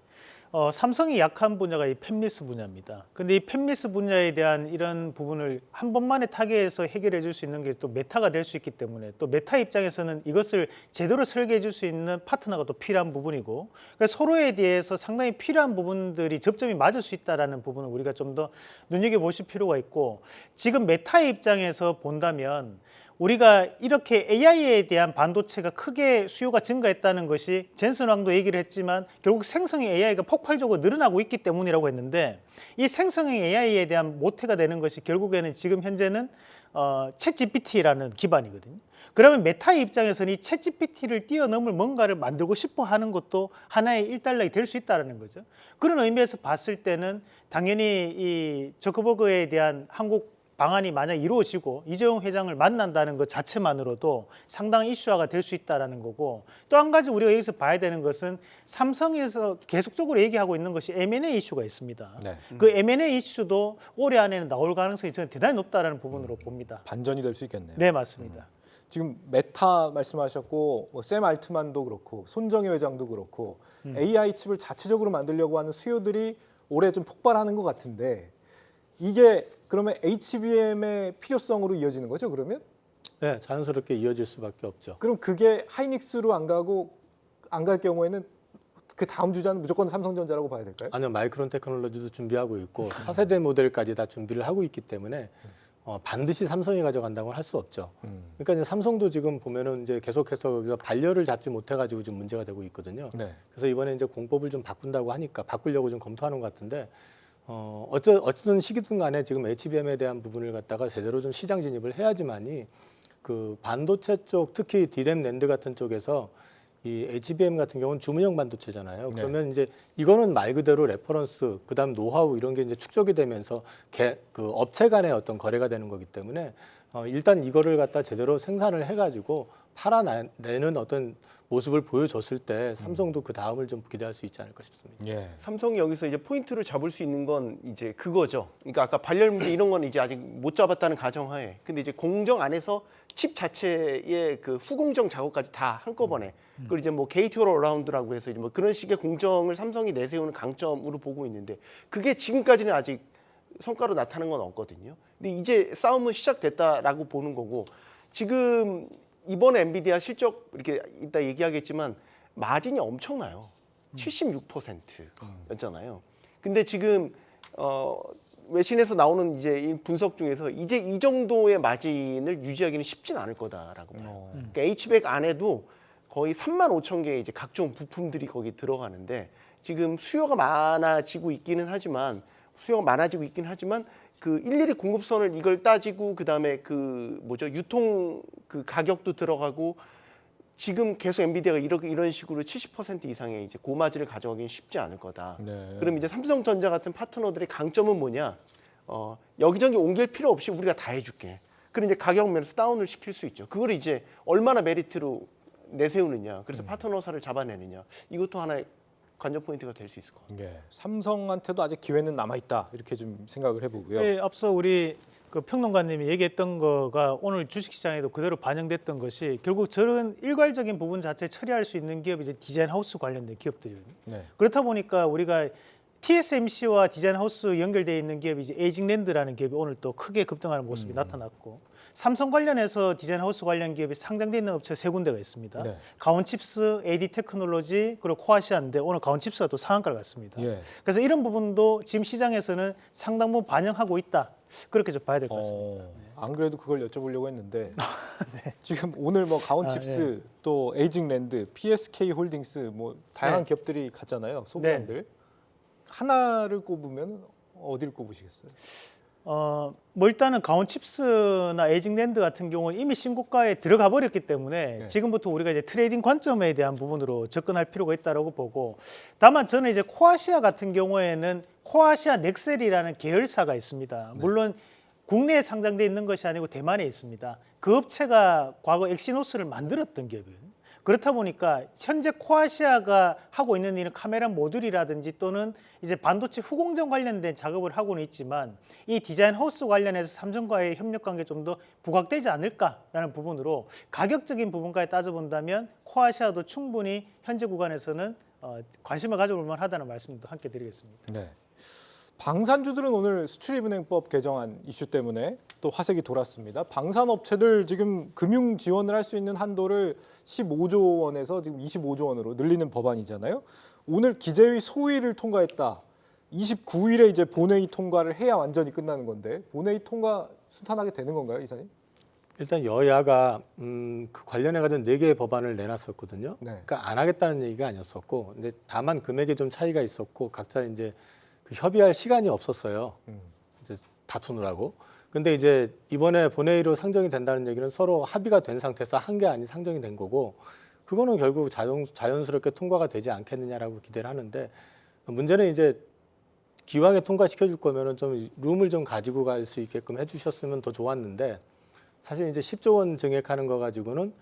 삼성이 약한 분야가 이 팹리스 분야입니다. 근데 이 팹리스 분야에 대한 이런 부분을 한 번만에 타겟에서 해결해 줄 수 있는 게 또 메타가 될 수 있기 때문에 또 메타 입장에서는 이것을 제대로 설계해 줄 수 있는 파트너가 또 필요한 부분이고 그러니까 서로에 대해서 상당히 필요한 부분들이 접점이 맞을 수 있다라는 부분을 우리가 좀 더 눈여겨보실 필요가 있고 지금 메타의 입장에서 본다면 우리가 이렇게 AI에 대한 반도체가 크게 수요가 증가했다는 것이 젠슨 왕도 얘기를 했지만 결국 생성형 AI가 폭발적으로 늘어나고 있기 때문이라고 했는데 이 생성형 AI에 대한 모태가 되는 것이 결국에는 지금 현재는 챗GPT라는 기반이거든요. 그러면 메타의 입장에서는 이 챗GPT를 뛰어넘을 뭔가를 만들고 싶어 하는 것도 하나의 일단락이 될 수 있다는 거죠. 그런 의미에서 봤을 때는 당연히 이 저커버그에 대한 한국 방안이 만약 이루어지고 이재용 회장을 만난다는 것 자체만으로도 상당히 이슈화가 될 수 있다는 거고 또 한 가지 우리가 여기서 봐야 되는 것은 삼성에서 계속적으로 얘기하고 있는 것이 M&A 이슈가 있습니다. 네. 그 M&A 이슈도 올해 안에는 나올 가능성이 저는 대단히 높다는 부분으로 봅니다. 반전이 될 수 있겠네요. 네, 맞습니다. 지금 메타 말씀하셨고 샘 알트만도 그렇고 손정희 회장도 그렇고 AI 칩을 자체적으로 만들려고 하는 수요들이 올해 좀 폭발하는 것 같은데 이게 그러면 HBM의 필요성으로 이어지는 거죠? 그러면? 네, 자연스럽게 이어질 수밖에 없죠. 그럼 그게 하이닉스로 안 갈 경우에는 그 다음 주자는 무조건 삼성전자라고 봐야 될까요? 아니요, 마이크론 테크놀로지도 준비하고 있고 차세대 모델까지 다 준비를 하고 있기 때문에 반드시 삼성이 가져간다고는 할 수 없죠. 그러니까 이제 삼성도 지금 보면은 이제 계속해서 여기서 반려를 잡지 못해가지고 지금 문제가 되고 있거든요. 네. 그래서 이번에 이제 공법을 좀 바꾼다고 하니까 바꾸려고 좀 검토하는 것 같은데 어떤 시기든 간에 지금 HBM에 대한 부분을 갖다가 제대로 좀 시장 진입을 해야지만이 그 반도체 쪽 특히 D램 낸드 같은 쪽에서 이 HBM 같은 경우는 주문형 반도체잖아요. 네. 그러면 이제 이거는 말 그대로 레퍼런스, 그다음 노하우 이런 게 이제 축적이 되면서 그 업체 간의 어떤 거래가 되는 거기 때문에 일단 이거를 갖다 제대로 생산을 해가지고 팔아내는 어떤 모습을 보여줬을 때 삼성도 그 다음을 좀 기대할 수 있지 않을까 싶습니다. 예. 삼성이 여기서 이제 포인트를 잡을 수 있는 건 이제 그거죠. 그러니까 아까 발열 문제 이런 건 이제 아직 못 잡았다는 가정하에. 근데 이제 공정 안에서 칩 자체의 그 후공정 작업까지 다 한꺼번에. 그리고 이제 뭐 게이트 올 어라운드라고 해서 이제 뭐 그런 식의 공정을 삼성이 내세우는 강점으로 보고 있는데 그게 지금까지는 아직 성과로 나타나는 건 없거든요. 근데 이제 싸움은 시작됐다라고 보는 거고 지금 이번 엔비디아 실적 이렇게 이따 얘기하겠지만 마진이 엄청나요. 76%였잖아요. 근데 지금 외신에서 나오는 이제 이 분석 중에서 이제 이 정도의 마진을 유지하기는 쉽진 않을 거다라고 봐요. 그러니까 H백 안에도 거의 35,000개의 이제 각종 부품들이 거기 들어가는데 지금 수요가 많아지고 있기는 하지만 그 일일이 공급선을 이걸 따지고 그다음에 그 뭐죠 유통 그 가격도 들어가고 지금 계속 엔비디아가 이런 식으로 70% 이상의 이제 고마진을 가져가기는 쉽지 않을 거다. 네. 그럼 이제 삼성전자 같은 파트너들의 강점은 뭐냐? 여기저기 옮길 필요 없이 우리가 다 해줄게. 그럼 이제 가격 면에서 다운을 시킬 수 있죠. 그걸 이제 얼마나 메리트로 내세우느냐. 그래서 파트너사를 잡아내느냐. 이것도 하나의 관전 포인트가 될 수 있을 것 같아요. 예. 삼성한테도 아직 기회는 남아 있다 이렇게 좀 생각을 해보고요. 네, 앞서 우리 그 평론가님이 얘기했던 거가 오늘 주식시장에도 그대로 반영됐던 것이 결국 저런 일괄적인 부분 자체 처리할 수 있는 기업이 이제 디자인 하우스 관련된 기업들이거든요. 네. 그렇다 보니까 우리가 TSMC와 디자인 하우스 연결되어 있는 기업이 이제 에이징랜드라는 기업이 오늘 또 크게 급등하는 모습이 나타났고 삼성 관련해서 디자인 하우스 관련 기업이 상장되어 있는 업체 세 군데가 있습니다. 네. 가온칩스, AD 테크놀로지 그리고 코아시아인데 오늘 가온칩스가 또 상한가를 갔습니다. 예. 그래서 이런 부분도 지금 시장에서는 상당 부분 반영하고 있다. 그렇게 좀 봐야 될 것 같습니다. 안 그래도 그걸 여쭤보려고 했는데 지금 오늘 뭐 가온칩스 또 에이징랜드, PSK 홀딩스 뭐 다양한 기업들이 갔잖아요. 소비자들 하나를 꼽으면 어디를 꼽으시겠어요? 뭐 일단은 가온칩스나 에이징랜드 같은 경우는 이미 신고가에 들어가 버렸기 때문에 지금부터 우리가 이제 트레이딩 관점에 대한 부분으로 접근할 필요가 있다고 보고, 다만 저는 이제 코아시아 같은 경우에는 코아시아 넥셀이라는 계열사가 있습니다. 물론 국내에 상장돼 있는 것이 아니고 대만에 있습니다. 그 업체가 과거 엑시노스를 만들었던 기업이에요. 그렇다 보니까 현재 코아시아가 하고 있는 일은 카메라 모듈이라든지 또는 이제 반도체 후공정 관련된 작업을 하고는 있지만 이 디자인 하우스 관련해서 삼성과의 협력 관계 좀 더 부각되지 않을까라는 부분으로 가격적인 부분까지 따져본다면 코아시아도 충분히 현재 구간에서는 관심을 가져볼 만하다는 말씀도 함께 드리겠습니다. 네. 방산주들은 오늘 수출입은행법 개정안 이슈 때문에 또 화색이 돌았습니다. 방산업체들 지금 금융 지원을 할 수 있는 한도를 15조 원에서 지금 25조 원으로 늘리는 법안이잖아요. 오늘 기재위 소위를 통과했다. 29일에 이제 본회의 통과를 해야 완전히 끝나는 건데 본회의 통과 순탄하게 되는 건가요, 이사님? 일단 여야가 그 관련해 가지고 4개의 법안을 내놨었거든요. 네. 그러니까 안 하겠다는 얘기가 아니었었고, 근데 다만 금액에 좀 차이가 있었고 각자 이제 그 협의할 시간이 없었어요. 이제 다투느라고. 근데 이제 이번에 본회의로 상정이 된다는 얘기는 서로 합의가 된 상태에서 한 게 아닌 상정이 된 거고, 그거는 결국 자연스럽게 통과가 되지 않겠느냐라고 기대를 하는데, 문제는 이제 기왕에 통과시켜 줄 거면은 좀 룸을 좀 가지고 갈 수 있게끔 해주셨으면 더 좋았는데, 사실 이제 10조 원 증액하는 거 가지고는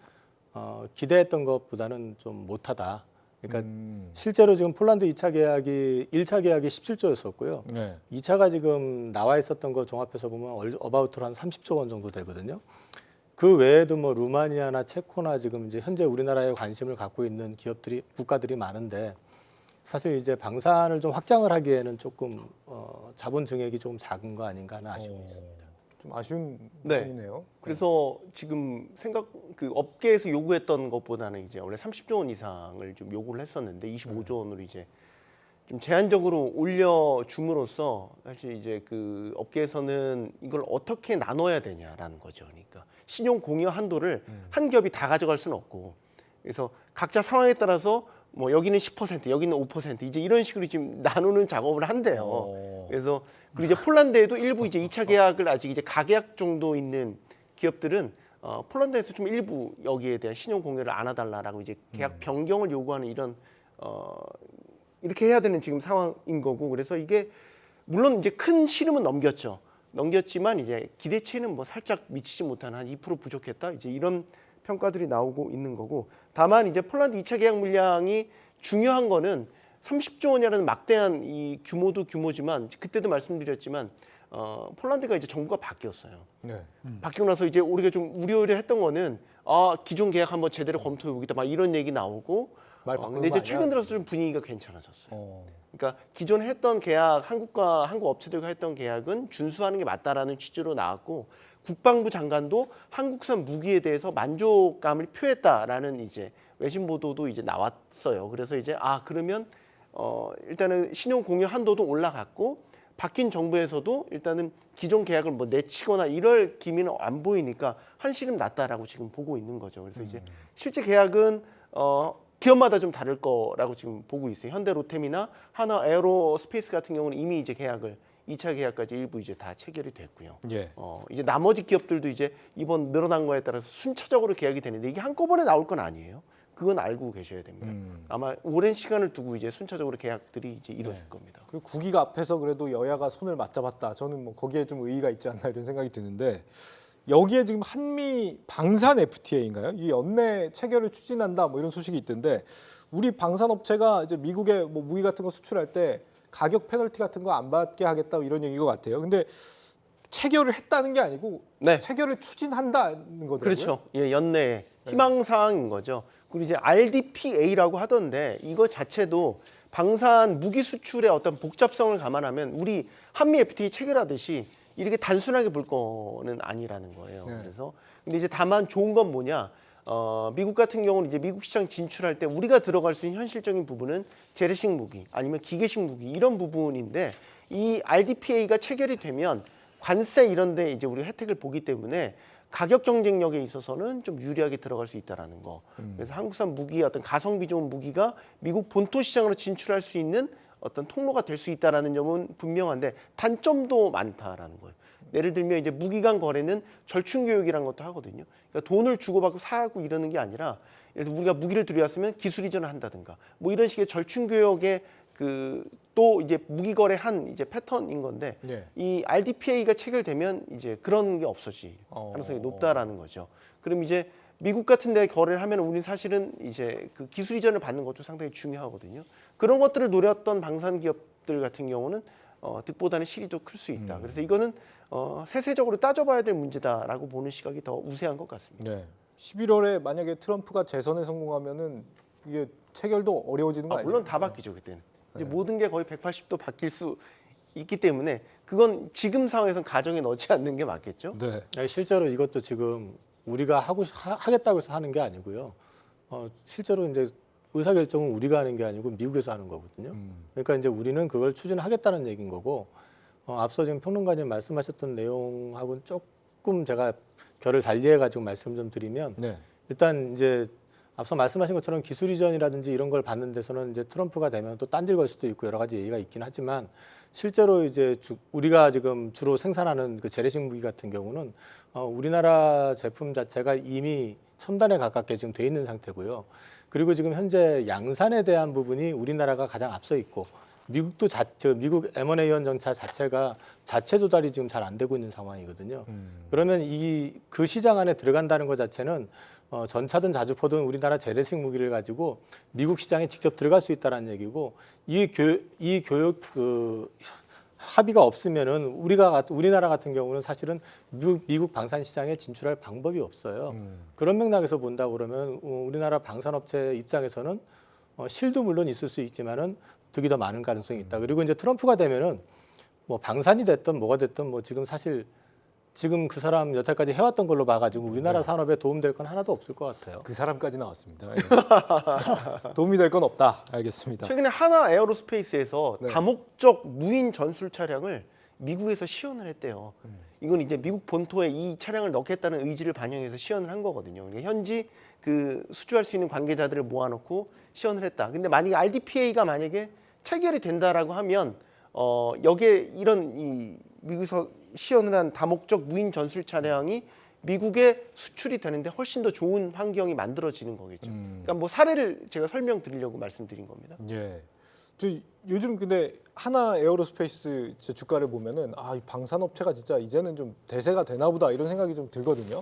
기대했던 것보다는 좀 못하다. 그러니까 실제로 지금 폴란드 1차 계약이 17조였었고요. 네. 2차가 지금 나와 있었던 거 종합해서 보면 어바웃으로 한 30조 원 정도 되거든요. 그 외에도 뭐 루마니아나 체코나 지금 이제 현재 우리나라에 관심을 갖고 있는 국가들이 많은데, 사실 이제 방산을 좀 확장을 하기에는 조금 자본 증액이 조금 작은 거 아닌가 하는 아쉬움이 있습니다. 좀 아쉬운 네. 부분이네요. 그래서 지금 그 업계에서 요구했던 것보다는 이제 원래 30조 원 이상을 좀 요구를 했었는데 25조 원으로 이제 좀 제한적으로 올려줌으로써 사실 이제 그 업계에서는 이걸 어떻게 나눠야 되냐라는 거죠. 그러니까 신용 공여 한도를 한 기업이 다 가져갈 수는 없고, 그래서 각자 상황에 따라서 뭐 여기는 10%, 여기는 5% 이제 이런 식으로 지금 나누는 작업을 한대요. 그래서 그리고 이제 폴란드에도 일부 이제 2차 계약을 아직 이제 가계약 정도 있는 기업들은 폴란드에서 좀 일부 여기에 대한 신용 공여를 안 해달라라고 이제 계약 변경을 요구하는 이런 이렇게 해야 되는 지금 상황인 거고, 그래서 이게 물론 이제 큰 시름은 넘겼지만 이제 기대치는 뭐 살짝 미치지 못한 한 2% 부족했다 이제 이런 평가들이 나오고 있는 거고, 다만 이제 폴란드 2차 계약 물량이 중요한 거는 30조 원이라는 막대한 이 규모도 규모지만 그때도 말씀드렸지만 폴란드가 이제 정부가 바뀌었어요. 네. 바뀌고 나서 이제 우리가 좀 우려했던 거는 기존 계약 한번 제대로 검토해 보겠다 막 이런 얘기 나오고, 근데 이제 최근 들어서 좀 분위기가 괜찮아졌어요. 그러니까 기존 했던 계약 한국 업체들과 했던 계약은 준수하는 게 맞다라는 취지로 나왔고, 국방부 장관도 한국산 무기에 대해서 만족감을 표했다라는 이제 외신 보도도 이제 나왔어요. 그래서 이제 그러면 일단은 신용 공여 한도도 올라갔고, 바뀐 정부에서도 일단은 기존 계약을 뭐 내치거나 이럴 기미는 안 보이니까 한시름 났다라고 지금 보고 있는 거죠. 그래서 이제 실제 계약은 기업마다 좀 다를 거라고 지금 보고 있어요. 현대 로템이나 하나 에어로스페이스 같은 경우는 이미 이제 계약을 2차 계약까지 일부 이제 다 체결이 됐고요. 예. 이제 나머지 기업들도 이제 이번 늘어난 거에 따라서 순차적으로 계약이 되는데 이게 한꺼번에 나올 건 아니에요. 그건 알고 계셔야 됩니다. 아마 오랜 시간을 두고 이제 순차적으로 계약들이 이제 이루어질 겁니다. 그리고 국익 앞에서 그래도 여야가 손을 맞잡았다. 저는 뭐 거기에 좀 의의가 있지 않나 이런 생각이 드는데, 여기에 지금 한미 방산 FTA인가요? 이 연내 체결을 추진한다 뭐 이런 소식이 있던데, 우리 방산업체가 이제 미국에 뭐 무기 같은 거 수출할 때 가격 페널티 같은 거 안 받게 하겠다 이런 얘기인 것 같아요. 근데 체결을 했다는 게 아니고 체결을 추진한다는 거더라고요. 그렇죠. 예, 연내에 희망사항인 거죠. 그리고 이제 RDPA라고 하던데 이거 자체도 방산 무기 수출의 어떤 복잡성을 감안하면 우리 한미 FTA 체결하듯이 이렇게 단순하게 볼 거는 아니라는 거예요. 그래서 근데 이제 다만 좋은 건 뭐냐? 미국 같은 경우는 이제 미국 시장 진출할 때 우리가 들어갈 수 있는 현실적인 부분은 재래식 무기 아니면 기계식 무기 이런 부분인데, 이 RDPA가 체결이 되면 관세 이런데 이제 우리 혜택을 보기 때문에 가격 경쟁력에 있어서는 좀 유리하게 들어갈 수 있다라는 거. 그래서 한국산 무기 어떤 가성비 좋은 무기가 미국 본토 시장으로 진출할 수 있는 어떤 통로가 될 수 있다라는 점은 분명한데 단점도 많다라는 거예요. 예를 들면 이제 무기 간 거래는 절충 교육이라는 것도 하거든요. 그러니까 돈을 주고받고 사고 이러는 게 아니라 예를 들어 우리가 무기를 들여왔으면 기술 이전을 한다든가 뭐 이런 식의 절충 교육의 그 또 이제 무기 거래한 이제 패턴인 건데 네. 이 RDPA가 체결되면 이제 그런 게 없어질 가능성이 높다라는 거죠. 그럼 이제 미국 같은 데 거래를 하면 우리는 사실은 이제 그 기술 이전을 받는 것도 상당히 중요하거든요. 그런 것들을 노렸던 방산 기업들 같은 경우는 득보다는 실이 더 클 수 있다. 그래서 이거는 세세적으로 따져봐야 될 문제다라고 보는 시각이 더 우세한 것 같습니다. 네. 11월에 만약에 트럼프가 재선에 성공하면은 이게 체결도 어려워지는 거 아니에요? 물론 다 바뀌죠 그때는. 이제 모든 게 거의 180도 바뀔 수 있기 때문에 그건 지금 상황에서는 가정에 넣지 않는 게 맞겠죠. 네. 아니, 실제로 이것도 지금 우리가 하겠다고 해서 하는 게 아니고요. 실제로 이제 의사결정은 우리가 하는 게 아니고 미국에서 하는 거거든요. 그러니까 이제 우리는 그걸 추진하겠다는 얘기인 거고 앞서 지금 평론가님 말씀하셨던 내용하고는 조금 제가 결을 달리해가지고 말씀 좀 드리면 네. 일단 이제 앞서 말씀하신 것처럼 기술 이전이라든지 이런 걸 받는 데서는 이제 트럼프가 되면 또 딴질 걸 수도 있고 여러 가지 얘기가 있긴 하지만 실제로 이제 우리가 지금 주로 생산하는 그 재래식 무기 같은 경우는 우리나라 제품 자체가 이미 첨단에 가깝게 지금 돼 있는 상태고요. 그리고 지금 현재 양산에 대한 부분이 우리나라가 가장 앞서 있고 미국도 미국 M1A1 전차 자체가 자체 조달이 지금 잘 안 되고 있는 상황이거든요. 그러면 그 시장 안에 들어간다는 것 자체는 전차든 자주포든 우리나라 재래식 무기를 가지고 미국 시장에 직접 들어갈 수 있다는 얘기고 이 교육 합의가 없으면은 우리나라 같은 경우는 사실은 미국 방산 시장에 진출할 방법이 없어요. 그런 맥락에서 본다 그러면 우리나라 방산업체 입장에서는 실도 물론 있을 수 있지만은 득이 더 많은 가능성이 있다. 그리고 이제 트럼프가 되면은 뭐 방산이 됐든 뭐가 됐든 뭐 지금 사실 지금 그 사람 여태까지 해왔던 걸로 봐가지고 우리나라 산업에 도움될 건 하나도 없을 것 같아요. 그 사람까지 나왔습니다. 예. 도움이 될 건 없다. 알겠습니다. 최근에 하나 에어로스페이스에서 네. 다목적 무인 전술 차량을 미국에서 시연을 했대요. 이건 이제 미국 본토에 이 차량을 넣겠다는 의지를 반영해서 시연을 한 거거든요. 그러니까 현지 그 수주할 수 있는 관계자들을 모아놓고 시연을 했다. 근데 만약에 RDPA가 만약에 체결이 된다라고 하면 여기에 이런 이 미국에서 시연을 한 다목적 무인 전술 차량이 미국에 수출이 되는데 훨씬 더 좋은 환경이 만들어지는 거겠죠. 그러니까 뭐 사례를 제가 설명드리려고 말씀드린 겁니다. 예. 요즘 근데 하나 에어로스페이스 주가를 보면은 이 방산업체가 진짜 이제는 좀 대세가 되나 보다 이런 생각이 좀 들거든요.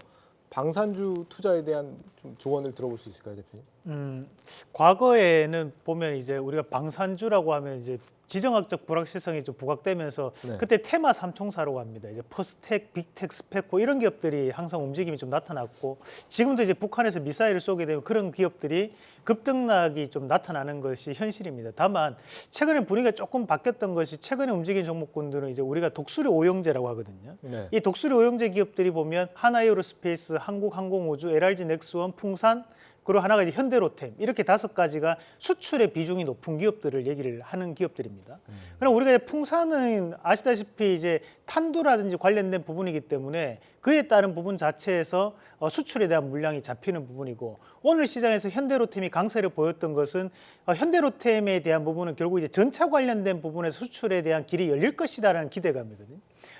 방산주 투자에 대한 좀 조언을 들어볼 수 있을까요, 대표님? 과거에는 보면 이제 우리가 방산주라고 하면 이제 지정학적 불확실성이 좀 부각되면서 네. 그때 테마 삼총사라고 합니다. 이제 퍼스텍, 빅텍, 스페코 이런 기업들이 항상 움직임이 좀 나타났고 지금도 이제 북한에서 미사일을 쏘게 되면 그런 기업들이 급등락이 좀 나타나는 것이 현실입니다. 다만 최근에 분위기가 조금 바뀌었던 것이 최근에 움직인 종목군들은 이제 우리가 독수리 오용제라고 하거든요. 네. 이 독수리 오용제 기업들이 보면 하나에어로스페이스, 한국항공우주, LRG 넥스원, 풍산 그리고 하나가 이제 현대로템 이렇게 5가지가 수출의 비중이 높은 기업들을 얘기를 하는 기업들입니다. 그럼 우리가 이제 풍산은 아시다시피 이제 탄두라든지 관련된 부분이기 때문에 그에 따른 부분 자체에서 수출에 대한 물량이 잡히는 부분이고 오늘 시장에서 현대로템이 강세를 보였던 것은 현대로템에 대한 부분은 결국 이제 전차 관련된 부분에서 수출에 대한 길이 열릴 것이다라는 기대감이거든요.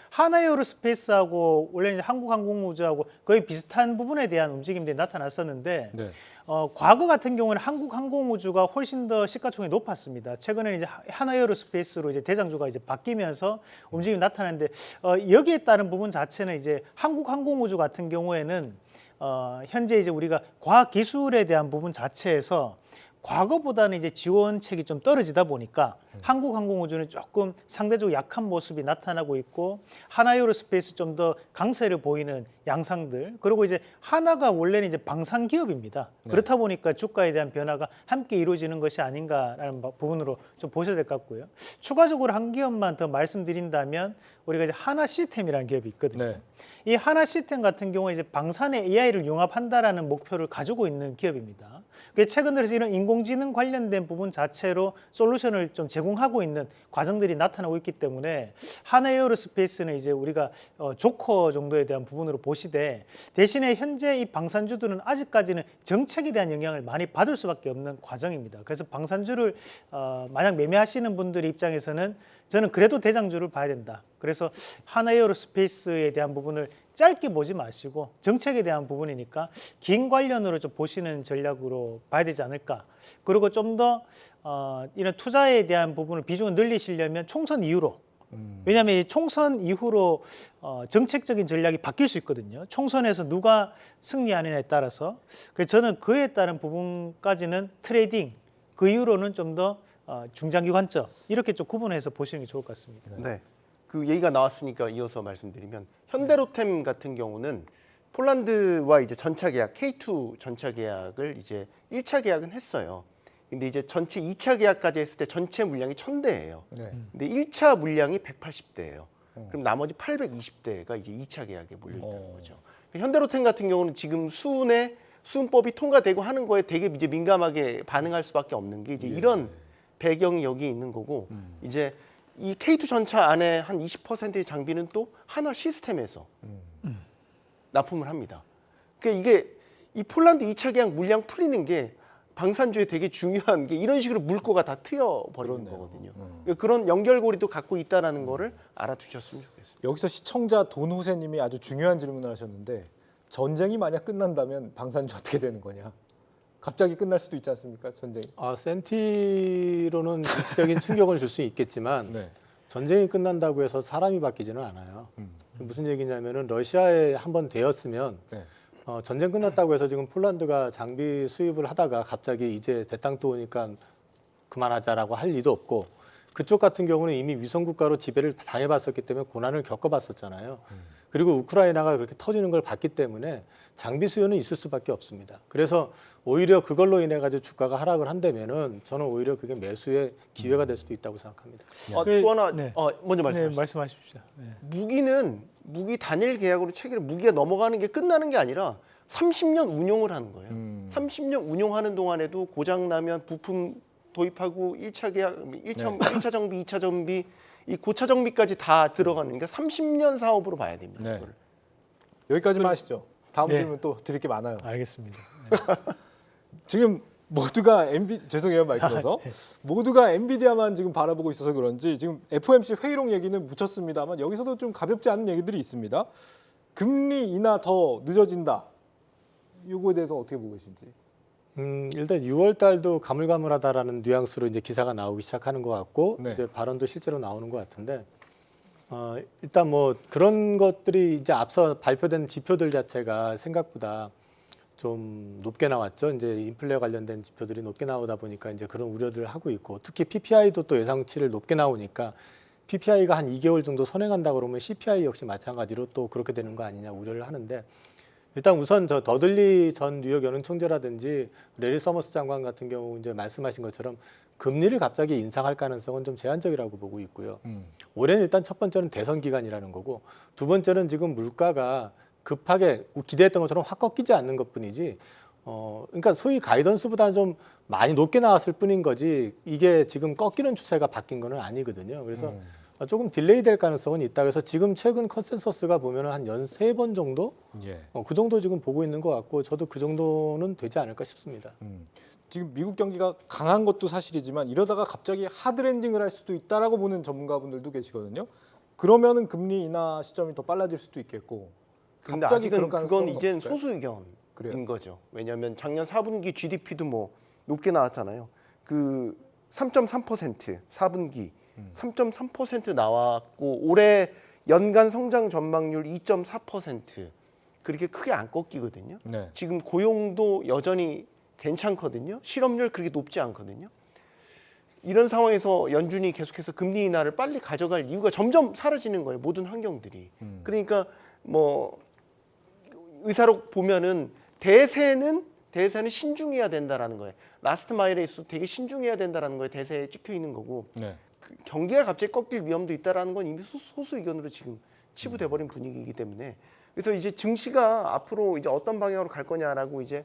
하나에어로스페이스하고 원래 이제 한국항공우주하고 거의 비슷한 부분에 대한 움직임들이 나타났었는데 네. 과거 같은 경우는 한국항공우주가 훨씬 더 시가총액이 높았습니다. 최근에는 이제 하나에어로스페이스로 이제 대장주가 이제 바뀌면서 움직임이 나타나는데 여기에 따른 부분 자체는 이제 한국항공우주 같은 경우에는 현재 이제 우리가 과학기술에 대한 부분 자체에서 과거보다는 이제 지원책이 좀 떨어지다 보니까 한국항공우주는 조금 상대적으로 약한 모습이 나타나고 있고 하나에어로스페이스 좀 더 강세를 보이는 양상들 그리고 이제 하나가 원래는 이제 방산 기업입니다. 네. 그렇다 보니까 주가에 대한 변화가 함께 이루어지는 것이 아닌가라는 부분으로 좀 보셔야 될 것 같고요. 추가적으로 한 기업만 더 말씀드린다면 우리가 이제 하나 시스템이라는 기업이 있거든요. 네. 이 하나 시스템 같은 경우에 이제 방산의 AI를 융합한다라는 목표를 가지고 있는 기업입니다. 그게 최근 들어서 이런 인공지능 관련된 부분 자체로 솔루션을 좀 제공하고 있는 과정들이 나타나고 있기 때문에 하나에어로스페이스는 이제 우리가 조커 정도에 대한 부분으로 보시되, 대신에 현재 이 방산주들은 아직까지는 정책에 대한 영향을 많이 받을 수밖에 없는 과정입니다. 그래서 방산주를 만약 매매하시는 분들 입장에서는 저는 그래도 대장주를 봐야 된다. 그래서 하나에어로스페이스에 대한 부분을 짧게 보지 마시고 정책에 대한 부분이니까 긴 관련으로 좀 보시는 전략으로 봐야 되지 않을까. 그리고 좀 더 이런 투자에 대한 부분을 비중을 늘리시려면 총선 이후로, 왜냐하면 이 총선 이후로 정책적인 전략이 바뀔 수 있거든요. 총선에서 누가 승리하느냐에 따라서. 그래서 저는 그에 따른 부분까지는 트레이딩, 그 이후로는 좀 더 중장기 관점 이렇게 좀 구분해서 보시는 게 좋을 것 같습니다. 네. 그 얘기가 나왔으니까 이어서 말씀드리면 현대로템 같은 경우는 폴란드와 이제 전차 계약 K2 전차 계약을 이제 1차 계약은 했어요. 근데 이제 전체 2차 계약까지 했을 때 전체 물량이 1000대예요. 네. 근데 1차 물량이 180대예요. 그럼 나머지 820대가 이제 2차 계약에 몰려 있다는 거죠. 현대로템 같은 경우는 지금 수은법이 통과되고 하는 거에 되게 이제 민감하게 반응할 수밖에 없는 게 이제 이런 배경이 여기 있는 거고, 이제 이 K2 전차 안에 한 20%의 장비는 또 하나 시스템에서 납품을 합니다. 그러니까 이게 이 폴란드 2차 계약 물량 풀리는 게 방산주에 되게 중요한 게 이런 식으로 물꼬가 다 트여버리는 거거든요. 그러니까 그런 연결고리도 갖고 있다는 거를 알아두셨으면 좋겠습니다. 여기서 시청자 돈호세님이 아주 중요한 질문을 하셨는데, 전쟁이 만약 끝난다면 방산주 어떻게 되는 거냐? 갑자기 끝날 수도 있지 않습니까, 전쟁이? 센티로는 일시적인 충격을 줄 수 있겠지만 네. 전쟁이 끝난다고 해서 사람이 바뀌지는 않아요. 무슨 얘기냐면은 러시아에 한번 되었으면 네. 전쟁 끝났다고 해서 지금 폴란드가 장비 수입을 하다가 갑자기 이제 대땅 또 오니까 그만하자라고 할 리도 없고, 그쪽 같은 경우는 이미 위성 국가로 지배를 당해봤었기 때문에 고난을 겪어봤었잖아요. 그리고 우크라이나가 그렇게 터지는 걸 봤기 때문에 장비 수요는 있을 수밖에 없습니다. 그래서 오히려 그걸로 인해 가지고 주가가 하락을 한다면은 저는 오히려 그게 매수의 기회가 될 수도 있다고 생각합니다. 또 하나 네. 먼저 말씀하시죠. 네, 말씀하십시오. 네. 무기 단일 계약으로 체결 무기가 넘어가는 게 끝나는 게 아니라 30년 운용을 하는 거예요. 30년 운용하는 동안에도 고장 나면 부품 도입하고 1차 계약, 1차 정비, 2차 정비, 이 고차 정비까지 다 들어가는, 그러니까 30년 사업으로 봐야 됩니다. 네. 이거를. 여기까지만 하시죠. 다음 네. 질문 또 드릴 게 많아요. 알겠습니다. 지금 모두가 죄송해요 말 들어서 모두가 엔비디아만 지금 바라보고 있어서 그런지 지금 FOMC 회의록 얘기는 묻혔습니다만 여기서도 좀 가볍지 않은 얘기들이 있습니다. 금리 인하 더 늦어진다. 이거에 대해서 어떻게 보고 계신지? 일단 6월 달도 가물가물하다라는 뉘앙스로 이제 기사가 나오기 시작하는 것 같고, 네. 이제 발언도 실제로 나오는 것 같은데, 일단 뭐 그런 것들이 이제 앞서 발표된 지표들 자체가 생각보다 좀 높게 나왔죠. 이제 인플레 관련된 지표들이 높게 나오다 보니까 이제 그런 우려들을 하고 있고, 특히 PPI도 또 예상치를 높게 나오니까 PPI가 한 2개월 정도 선행한다 그러면 CPI 역시 마찬가지로 또 그렇게 되는 거 아니냐 우려를 하는데, 일단 우선 저 더들리 전 뉴욕 연은 총재라든지 레리 서머스 장관 같은 경우 이제 말씀하신 것처럼 금리를 갑자기 인상할 가능성은 좀 제한적이라고 보고 있고요. 올해는 일단 첫 번째는 대선 기간이라는 거고, 두 번째는 지금 물가가 급하게 기대했던 것처럼 확 꺾이지 않는 것뿐이지, 그러니까 소위 가이던스보다는 좀 많이 높게 나왔을 뿐인 거지 이게 지금 꺾이는 추세가 바뀐 건 아니거든요. 그래서 조금 딜레이 될 가능성은 있다. 그래서 지금 최근 컨센서스가 보면은 한 연 3번 정도? 예. 그 정도 지금 보고 있는 것 같고, 저도 그 정도는 되지 않을까 싶습니다. 지금 미국 경기가 강한 것도 사실이지만 이러다가 갑자기 하드랜딩을 할 수도 있다라고 보는 전문가분들도 계시거든요. 그러면은 금리 인하 시점이 더 빨라질 수도 있겠고. 근데 갑자기 아직은 그런 그건 가능성은 이제는 없을까요? 소수 의견인 그래요? 거죠. 왜냐하면 작년 4분기 GDP도 뭐 높게 나왔잖아요. 그 3.3% 4분기 3.3% 나왔고, 올해 연간 성장 전망률 2.4% 그렇게 크게 안 꺾이거든요. 네. 지금 고용도 여전히 괜찮거든요. 실업률 그렇게 높지 않거든요. 이런 상황에서 연준이 계속해서 금리 인하를 빨리 가져갈 이유가 점점 사라지는 거예요. 모든 환경들이. 그러니까 뭐 의사록 보면은 대세는 신중해야 된다라는 거예요. 라스트 마일에 있어 되게 신중해야 된다라는 거에 대세에 찍혀 있는 거고, 네. 경기가 갑자기 꺾일 위험도 있다라는 건 이미 소수 의견으로 지금 치부돼 버린 분위기이기 때문에, 그래서 이제 증시가 앞으로 이제 어떤 방향으로 갈 거냐라고 이제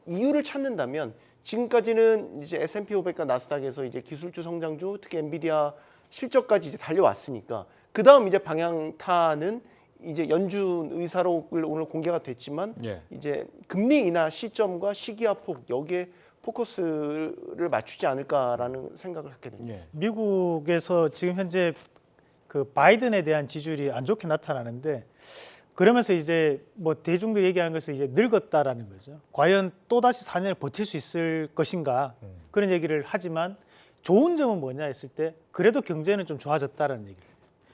이유를 찾는다면 지금까지는 이제 S&P 500과 나스닥에서 이제 기술주 성장주, 특히 엔비디아 실적까지 이제 달려왔으니까 그 다음 이제 방향타는 이제 연준 의사록을 오늘 공개가 됐지만 예. 이제 금리 인하 시점과 시기와 폭 여기에 포커스를 맞추지 않을까라는 생각을 하게 됩니다. 예. 미국에서 지금 현재 그 바이든에 대한 지지율이 안 좋게 나타나는데 그러면서 이제 뭐 대중들이 얘기하는 것은 이제 늙었다라는 거죠. 과연 또 다시 4년을 버틸 수 있을 것인가 그런 얘기를 하지만 좋은 점은 뭐냐 했을 때 그래도 경제는 좀 좋아졌다라는 얘기를.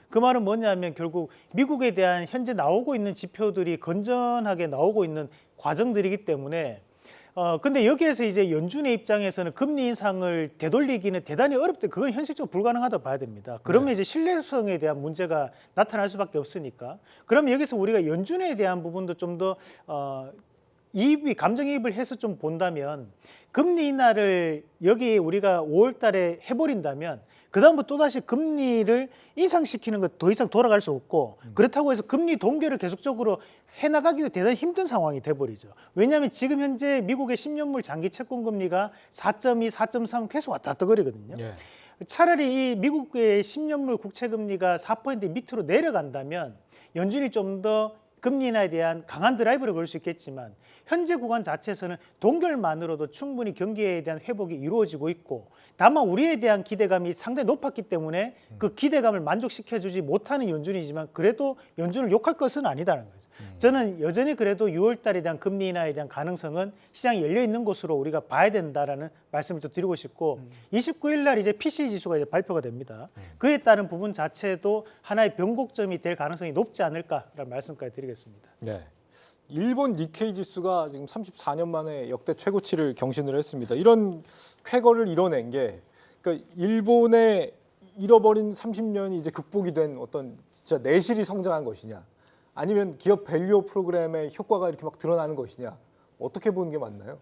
그 말은 뭐냐면 결국 미국에 대한 현재 나오고 있는 지표들이 건전하게 나오고 있는 과정들이기 때문에 근데 여기에서 이제 연준의 입장에서는 금리 인상을 되돌리기는 대단히 어렵다. 그건 현실적으로 불가능하다 봐야 됩니다. 그러면 이제 신뢰성에 대한 문제가 나타날 수밖에 없으니까. 그러면 여기서 우리가 연준에 대한 부분도 좀 더 감정이입을 해서 좀 본다면 금리 인하를 여기 우리가 5월 달에 해버린다면 그다음부터 또다시 금리를 인상시키는 것 더 이상 돌아갈 수 없고 그렇다고 해서 금리 동결을 계속적으로 해나가기도 대단히 힘든 상황이 돼버리죠. 왜냐하면 지금 현재 미국의 10년물 장기 채권 금리가 4.2, 4.3 계속 왔다 갔다 거리거든요. 예. 차라리 이 미국의 10년물 국채 금리가 4% 밑으로 내려간다면 연준이 좀 더 금리 인하에 대한 강한 드라이브를 걸 수 있겠지만 현재 구간 자체에서는 동결만으로도 충분히 경기에 대한 회복이 이루어지고 있고 다만 우리에 대한 기대감이 상당히 높았기 때문에 그 기대감을 만족시켜주지 못하는 연준이지만 그래도 연준을 욕할 것은 아니다는 거죠. 저는 여전히 그래도 6월 달에 대한 금리 인하에 대한 가능성은 시장이 열려 있는 것으로 우리가 봐야 된다라는 말씀을 좀 드리고 싶고 29일 날 이제 PCE 지수가 이제 발표가 됩니다. 그에 따른 부분 자체도 하나의 변곡점이 될 가능성이 높지 않을까라는 말씀까지 드리겠습니다. 네. 일본 니케이 지수가 지금 34년 만에 역대 최고치를 경신을 했습니다. 이런 쾌거를 이뤄낸 게 그러니까 일본의 잃어버린 30년이 이제 극복이 된 어떤 진짜 내실이 성장한 것이냐 아니면 기업 밸류 프로그램의 효과가 이렇게 막 드러나는 것이냐 어떻게 보는 게 맞나요?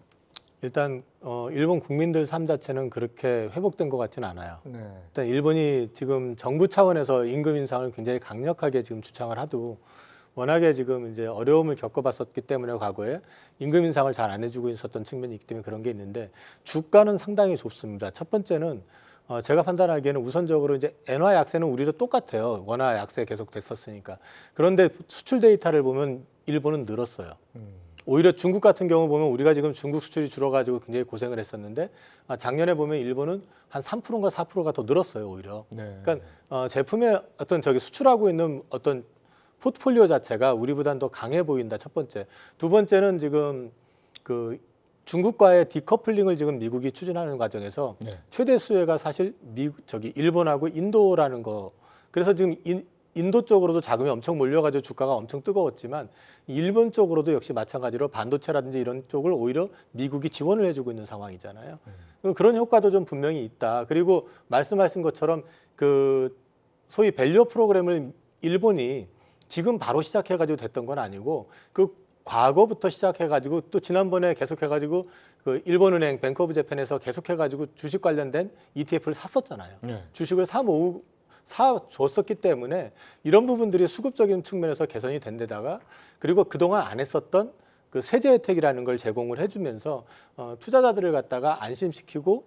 일단 일본 국민들 삶 자체는 그렇게 회복된 것 같지는 않아요. 네. 일단 일본이 지금 정부 차원에서 임금 인상을 굉장히 강력하게 지금 주창을 하도 워낙에 지금 이제 어려움을 겪어봤었기 때문에 과거에 임금 인상을 잘 안 해주고 있었던 측면이 있기 때문에 그런 게 있는데 주가는 상당히 좁습니다. 첫 번째는 제가 판단하기에는 우선적으로 이제 엔화 약세는 우리도 똑같아요. 원화 약세 계속 됐었으니까. 그런데 수출 데이터를 보면 일본은 늘었어요. 오히려 중국 같은 경우 보면 우리가 지금 중국 수출이 줄어가지고 굉장히 고생을 했었는데 작년에 보면 일본은 한 3%인가 4%가 더 늘었어요. 오히려. 네. 그러니까 제품의 어떤 수출하고 있는 어떤 포트폴리오 자체가 우리보다는 더 강해 보인다. 첫 번째. 두 번째는 지금 그 중국과의 디커플링을 지금 미국이 추진하는 과정에서 네. 최대 수혜가 사실 일본하고 인도라는 거. 그래서 지금 인도 쪽으로도 자금이 엄청 몰려가지고 주가가 엄청 뜨거웠지만 일본 쪽으로도 역시 마찬가지로 반도체라든지 이런 쪽을 오히려 미국이 지원을 해주고 있는 상황이잖아요. 그런 효과도 좀 분명히 있다. 그리고 말씀하신 것처럼 그 소위 밸류 프로그램을 일본이 지금 바로 시작해가지고 됐던 건 아니고 그 과거부터 시작해가지고 또 지난번에 계속해가지고 그 일본은행 뱅크 오브 재팬에서 계속해가지고 주식 관련된 ETF를 샀었잖아요. 네. 주식을 사줬었기 때문에 이런 부분들이 수급적인 측면에서 개선이 된 데다가 그리고 그동안 안 했었던 그 세제 혜택이라는 걸 제공을 해주면서 투자자들을 갖다가 안심시키고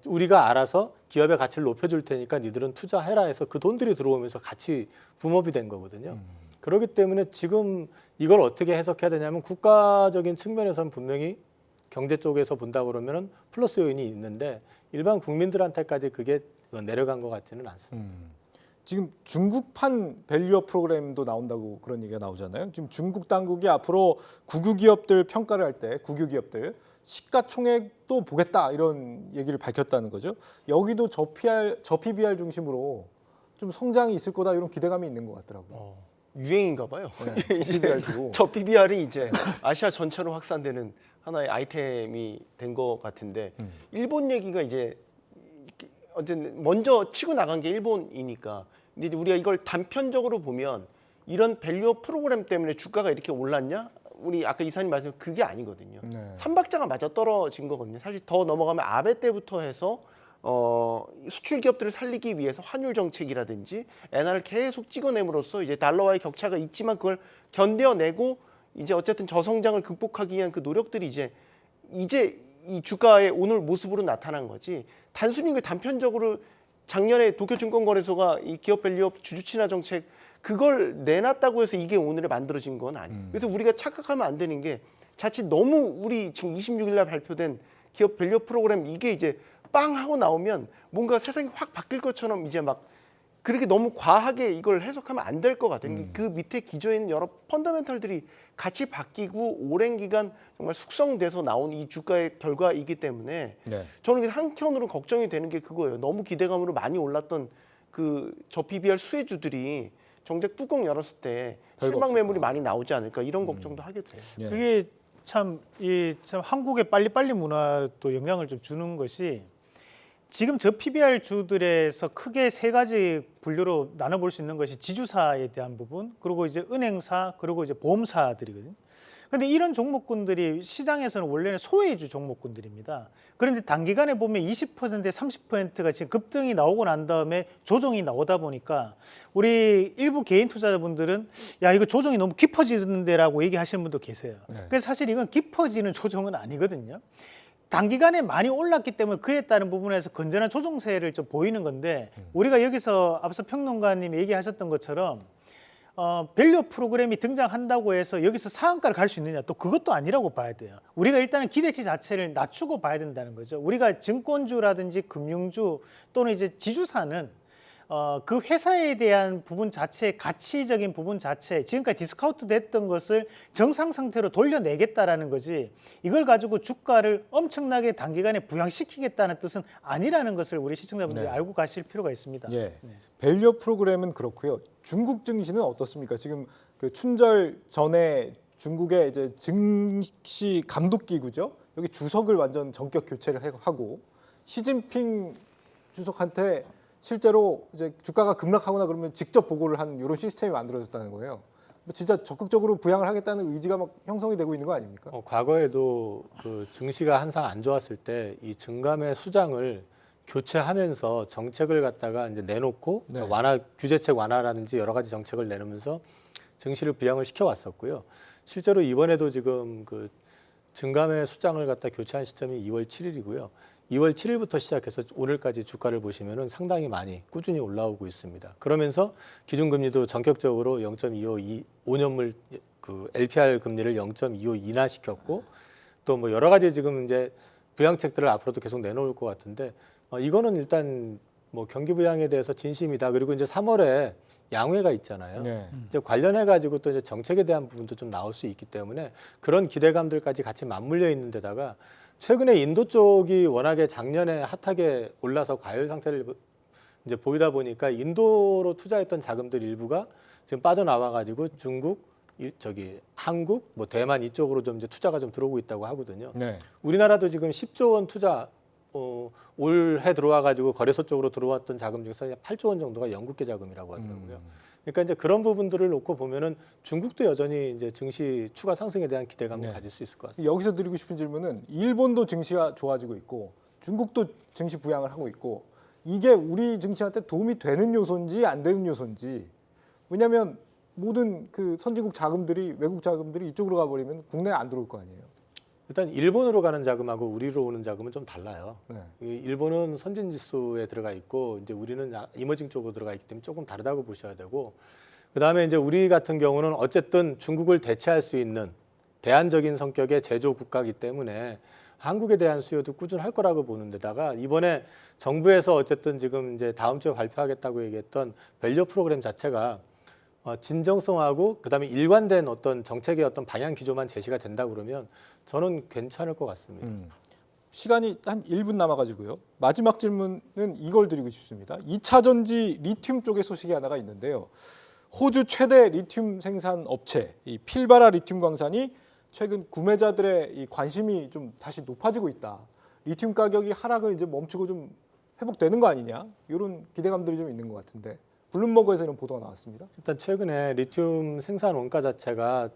우리가 알아서 기업의 가치를 높여줄 테니까 니들은 투자해라 해서 그 돈들이 들어오면서 같이 붐업이 된 거거든요. 그렇기 때문에 지금 이걸 어떻게 해석해야 되냐면 국가적인 측면에서는 분명히 경제 쪽에서 본다 그러면은 플러스 요인이 있는데 일반 국민들한테까지 그게 내려간 것 같지는 않습니다. 지금 중국판 밸류업 프로그램도 나온다고 그런 얘기가 나오잖아요. 지금 중국 당국이 앞으로 국유기업들 평가를 할 때 국유기업들 시가총액도 보겠다 이런 얘기를 밝혔다는 거죠. 여기도 저PBR 중심으로 좀 성장이 있을 거다 이런 기대감이 있는 것 같더라고요. 유행인가 봐요. 네, PBR도. 저 PBR이 이제 아시아 전체로 확산되는 하나의 아이템이 된 것 같은데 일본 얘기가 이제 어쨌든 먼저 치고 나간 게 일본이니까 근데 이제 우리가 이걸 단편적으로 보면 이런 밸류 프로그램 때문에 주가가 이렇게 올랐냐? 우리 아까 이사님 말씀 그게 아니거든요. 네. 삼박자가 맞아 떨어진 거거든요. 사실 더 넘어가면 아베 때부터 해서 수출 기업들을 살리기 위해서 환율 정책이라든지 엔화를 계속 찍어냄으로써 이제 달러와의 격차가 있지만 그걸 견뎌내고 이제 어쨌든 저성장을 극복하기 위한 그 노력들이 이제 이 주가의 오늘 모습으로 나타난 거지. 단순히 그 단편적으로 작년에 도쿄증권거래소가 이 기업 밸류업 주주 친화 정책 그걸 내놨다고 해서 이게 오늘에 만들어진 건 아니에요. 그래서 우리가 착각하면 안 되는 게 자칫 너무 우리 지금 26일 날 발표된 기업 밸류업 프로그램 이게 이제 빵 하고 나오면 뭔가 세상이 확 바뀔 것처럼 이제 막 그렇게 너무 과하게 이걸 해석하면 안 될 것 같아요. 그 밑에 기저에 있는 여러 펀더멘털들이 같이 바뀌고 오랜 기간 정말 숙성돼서 나온 이 주가의 결과이기 때문에 네. 저는 한편으로 걱정이 되는 게 그거예요. 너무 기대감으로 많이 올랐던 그 저 PBR 수혜주들이 정작 뚜껑 열었을 때 별거 실망 매물이 없을까. 많이 나오지 않을까 이런 걱정도 하게 돼요. 예. 그게 참 한국의 빨리빨리 문화도 영향을 좀 주는 것이 지금 저 PBR 주들에서 크게 세 가지 분류로 나눠볼 수 있는 것이 지주사에 대한 부분, 그리고 이제 은행사, 그리고 이제 보험사들이거든요. 그런데 이런 종목군들이 시장에서는 원래는 소외주 종목군들입니다. 그런데 단기간에 보면 20%, 30%가 지금 급등이 나오고 난 다음에 조정이 나오다 보니까 우리 일부 개인 투자자분들은 야 이거 조정이 너무 깊어지는데라고 얘기하시는 분도 계세요. 네. 그래서 사실 이건 깊어지는 조정은 아니거든요. 단기간에 많이 올랐기 때문에 그에 따른 부분에서 건전한 조정세를 좀 보이는 건데 우리가 여기서 앞서 평론가님이 얘기하셨던 것처럼 밸류 프로그램이 등장한다고 해서 여기서 상한가를 갈 수 있느냐 또 그것도 아니라고 봐야 돼요. 우리가 일단은 기대치 자체를 낮추고 봐야 된다는 거죠. 우리가 증권주라든지 금융주 또는 이제 지주사는 그 회사에 대한 부분 자체, 가치적인 부분 자체, 지금까지 디스카운트 됐던 것을 정상 상태로 돌려내겠다라는 거지 이걸 가지고 주가를 엄청나게 단기간에 부양시키겠다는 뜻은 아니라는 것을 우리 시청자분들이 네. 알고 가실 필요가 있습니다. 예. 밸류업 프로그램은 그렇고요. 중국 증시는 어떻습니까? 지금 그 춘절 전에 중국의 이제 증시 감독 기구죠. 여기 주석을 완전 전격 교체를 하고 시진핑 주석한테 실제로 이제 주가가 급락하거나 그러면 직접 보고를 하는 이런 시스템이 만들어졌다는 거예요. 진짜 적극적으로 부양을 하겠다는 의지가 막 형성이 되고 있는 거 아닙니까? 과거에도 그 증시가 항상 안 좋았을 때 이 증감의 수장을 교체하면서 정책을 갖다가 이제 내놓고 네. 규제책 완화라든지 여러 가지 정책을 내놓으면서 증시를 부양을 시켜왔었고요. 실제로 이번에도 지금 그 증감의 수장을 갖다 교체한 시점이 2월 7일이고요. 2월 7일부터 시작해서 오늘까지 주가를 보시면은 상당히 많이 꾸준히 올라오고 있습니다. 그러면서 기준금리도 전격적으로 0.25 5년물 그 LPR 금리를 0.25 인하시켰고 또 뭐 여러 가지 지금 이제 부양책들을 앞으로도 계속 내놓을 것 같은데 이거는 일단 뭐 경기 부양에 대해서 진심이다. 그리고 이제 3월에 양회가 있잖아요. 네. 이제 관련해 가지고 또 이제 정책에 대한 부분도 좀 나올 수 있기 때문에 그런 기대감들까지 같이 맞물려 있는 데다가 최근에 인도 쪽이 워낙에 작년에 핫하게 올라서 과열 상태를 이제 보이다 보니까 인도로 투자했던 자금들 일부가 지금 빠져나와 가지고 중국, 한국, 뭐 대만 이쪽으로 좀 이제 투자가 좀 들어오고 있다고 하거든요. 네. 우리나라도 지금 10조 원 투자 올해 들어와 가지고 거래소 쪽으로 들어왔던 자금 중에서 8조 원 정도가 영국계 자금이라고 하더라고요. 그러니까 이제 그런 부분들을 놓고 보면은 중국도 여전히 이제 증시 추가 상승에 대한 기대감을 네. 가질 수 있을 것 같습니다. 여기서 드리고 싶은 질문은 일본도 증시가 좋아지고 있고 중국도 증시 부양을 하고 있고 이게 우리 증시한테 도움이 되는 요소인지 안 되는 요소인지 왜냐하면 모든 그 선진국 자금들이 외국 자금들이 이쪽으로 가버리면 국내에 안 들어올 거 아니에요. 일단 일본으로 가는 자금하고 우리로 오는 자금은 좀 달라요. 네. 일본은 선진 지수에 들어가 있고 이제 우리는 이머징 쪽으로 들어가 있기 때문에 조금 다르다고 보셔야 되고 그다음에 이제 우리 같은 경우는 어쨌든 중국을 대체할 수 있는 대안적인 성격의 제조 국가이기 때문에 한국에 대한 수요도 꾸준할 거라고 보는 데다가 이번에 정부에서 어쨌든 지금 이제 다음 주에 발표하겠다고 얘기했던 밸류 프로그램 자체가 진정성하고 그다음에 일관된 어떤 정책의 어떤 방향 기조만 제시가 된다 그러면 저는 괜찮을 것 같습니다. 시간이 한 1분 남아가지고요. 마지막 질문은 이걸 드리고 싶습니다. 2차 전지 리튬 쪽의 소식이 하나가 있는데요. 호주 최대 리튬 생산 업체 이 필바라 리튬 광산이 최근 구매자들의 이 관심이 좀 다시 높아지고 있다. 리튬 가격이 하락을 이제 멈추고 좀 회복되는 거 아니냐? 이런 기대감들이 좀 있는 것 같은데 블룸버그에서 이런 보도가 나왔습니다. 일단 최근에 리튬 생산 원가 자체가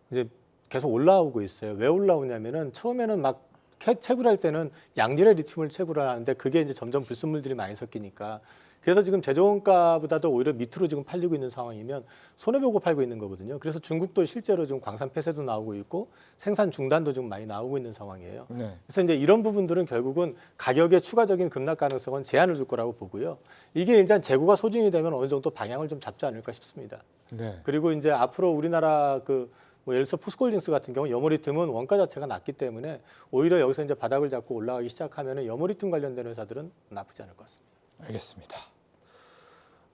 이제 계속 올라오고 있어요. 왜 올라오냐면은 처음에는 막 채굴할 때는 양질의 리튬을 채굴을 하는데 그게 이제 점점 불순물들이 많이 섞이니까 그래서 지금 제조원가보다도 오히려 밑으로 지금 팔리고 있는 상황이면 손해보고 팔고 있는 거거든요. 그래서 중국도 실제로 지금 광산 폐쇄도 나오고 있고 생산 중단도 좀 많이 나오고 있는 상황이에요. 네. 그래서 이제 이런 부분들은 결국은 가격의 추가적인 급락 가능성은 제한을 둘 거라고 보고요. 이게 일단 재고가 소진이 되면 어느 정도 방향을 좀 잡지 않을까 싶습니다. 네. 그리고 이제 앞으로 우리나라 뭐 예를 들어서 포스코홀딩스 같은 경우 여모리튬은 원가 자체가 낮기 때문에 오히려 여기서 이제 바닥을 잡고 올라가기 시작하면 여모리튬 관련된 회사들은 나쁘지 않을 것 같습니다. 알겠습니다.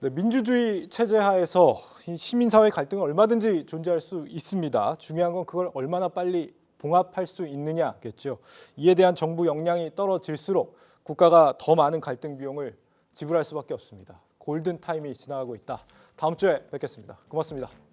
네, 민주주의 체제 하에서 이 시민사회 갈등은 얼마든지 존재할 수 있습니다. 중요한 건 그걸 얼마나 빨리 봉합할 수 있느냐겠죠. 이에 대한 정부 역량이 떨어질수록 국가가 더 많은 갈등 비용을 지불할 수밖에 없습니다. 골든 타임이 지나가고 있다. 다음 주에 뵙겠습니다. 고맙습니다.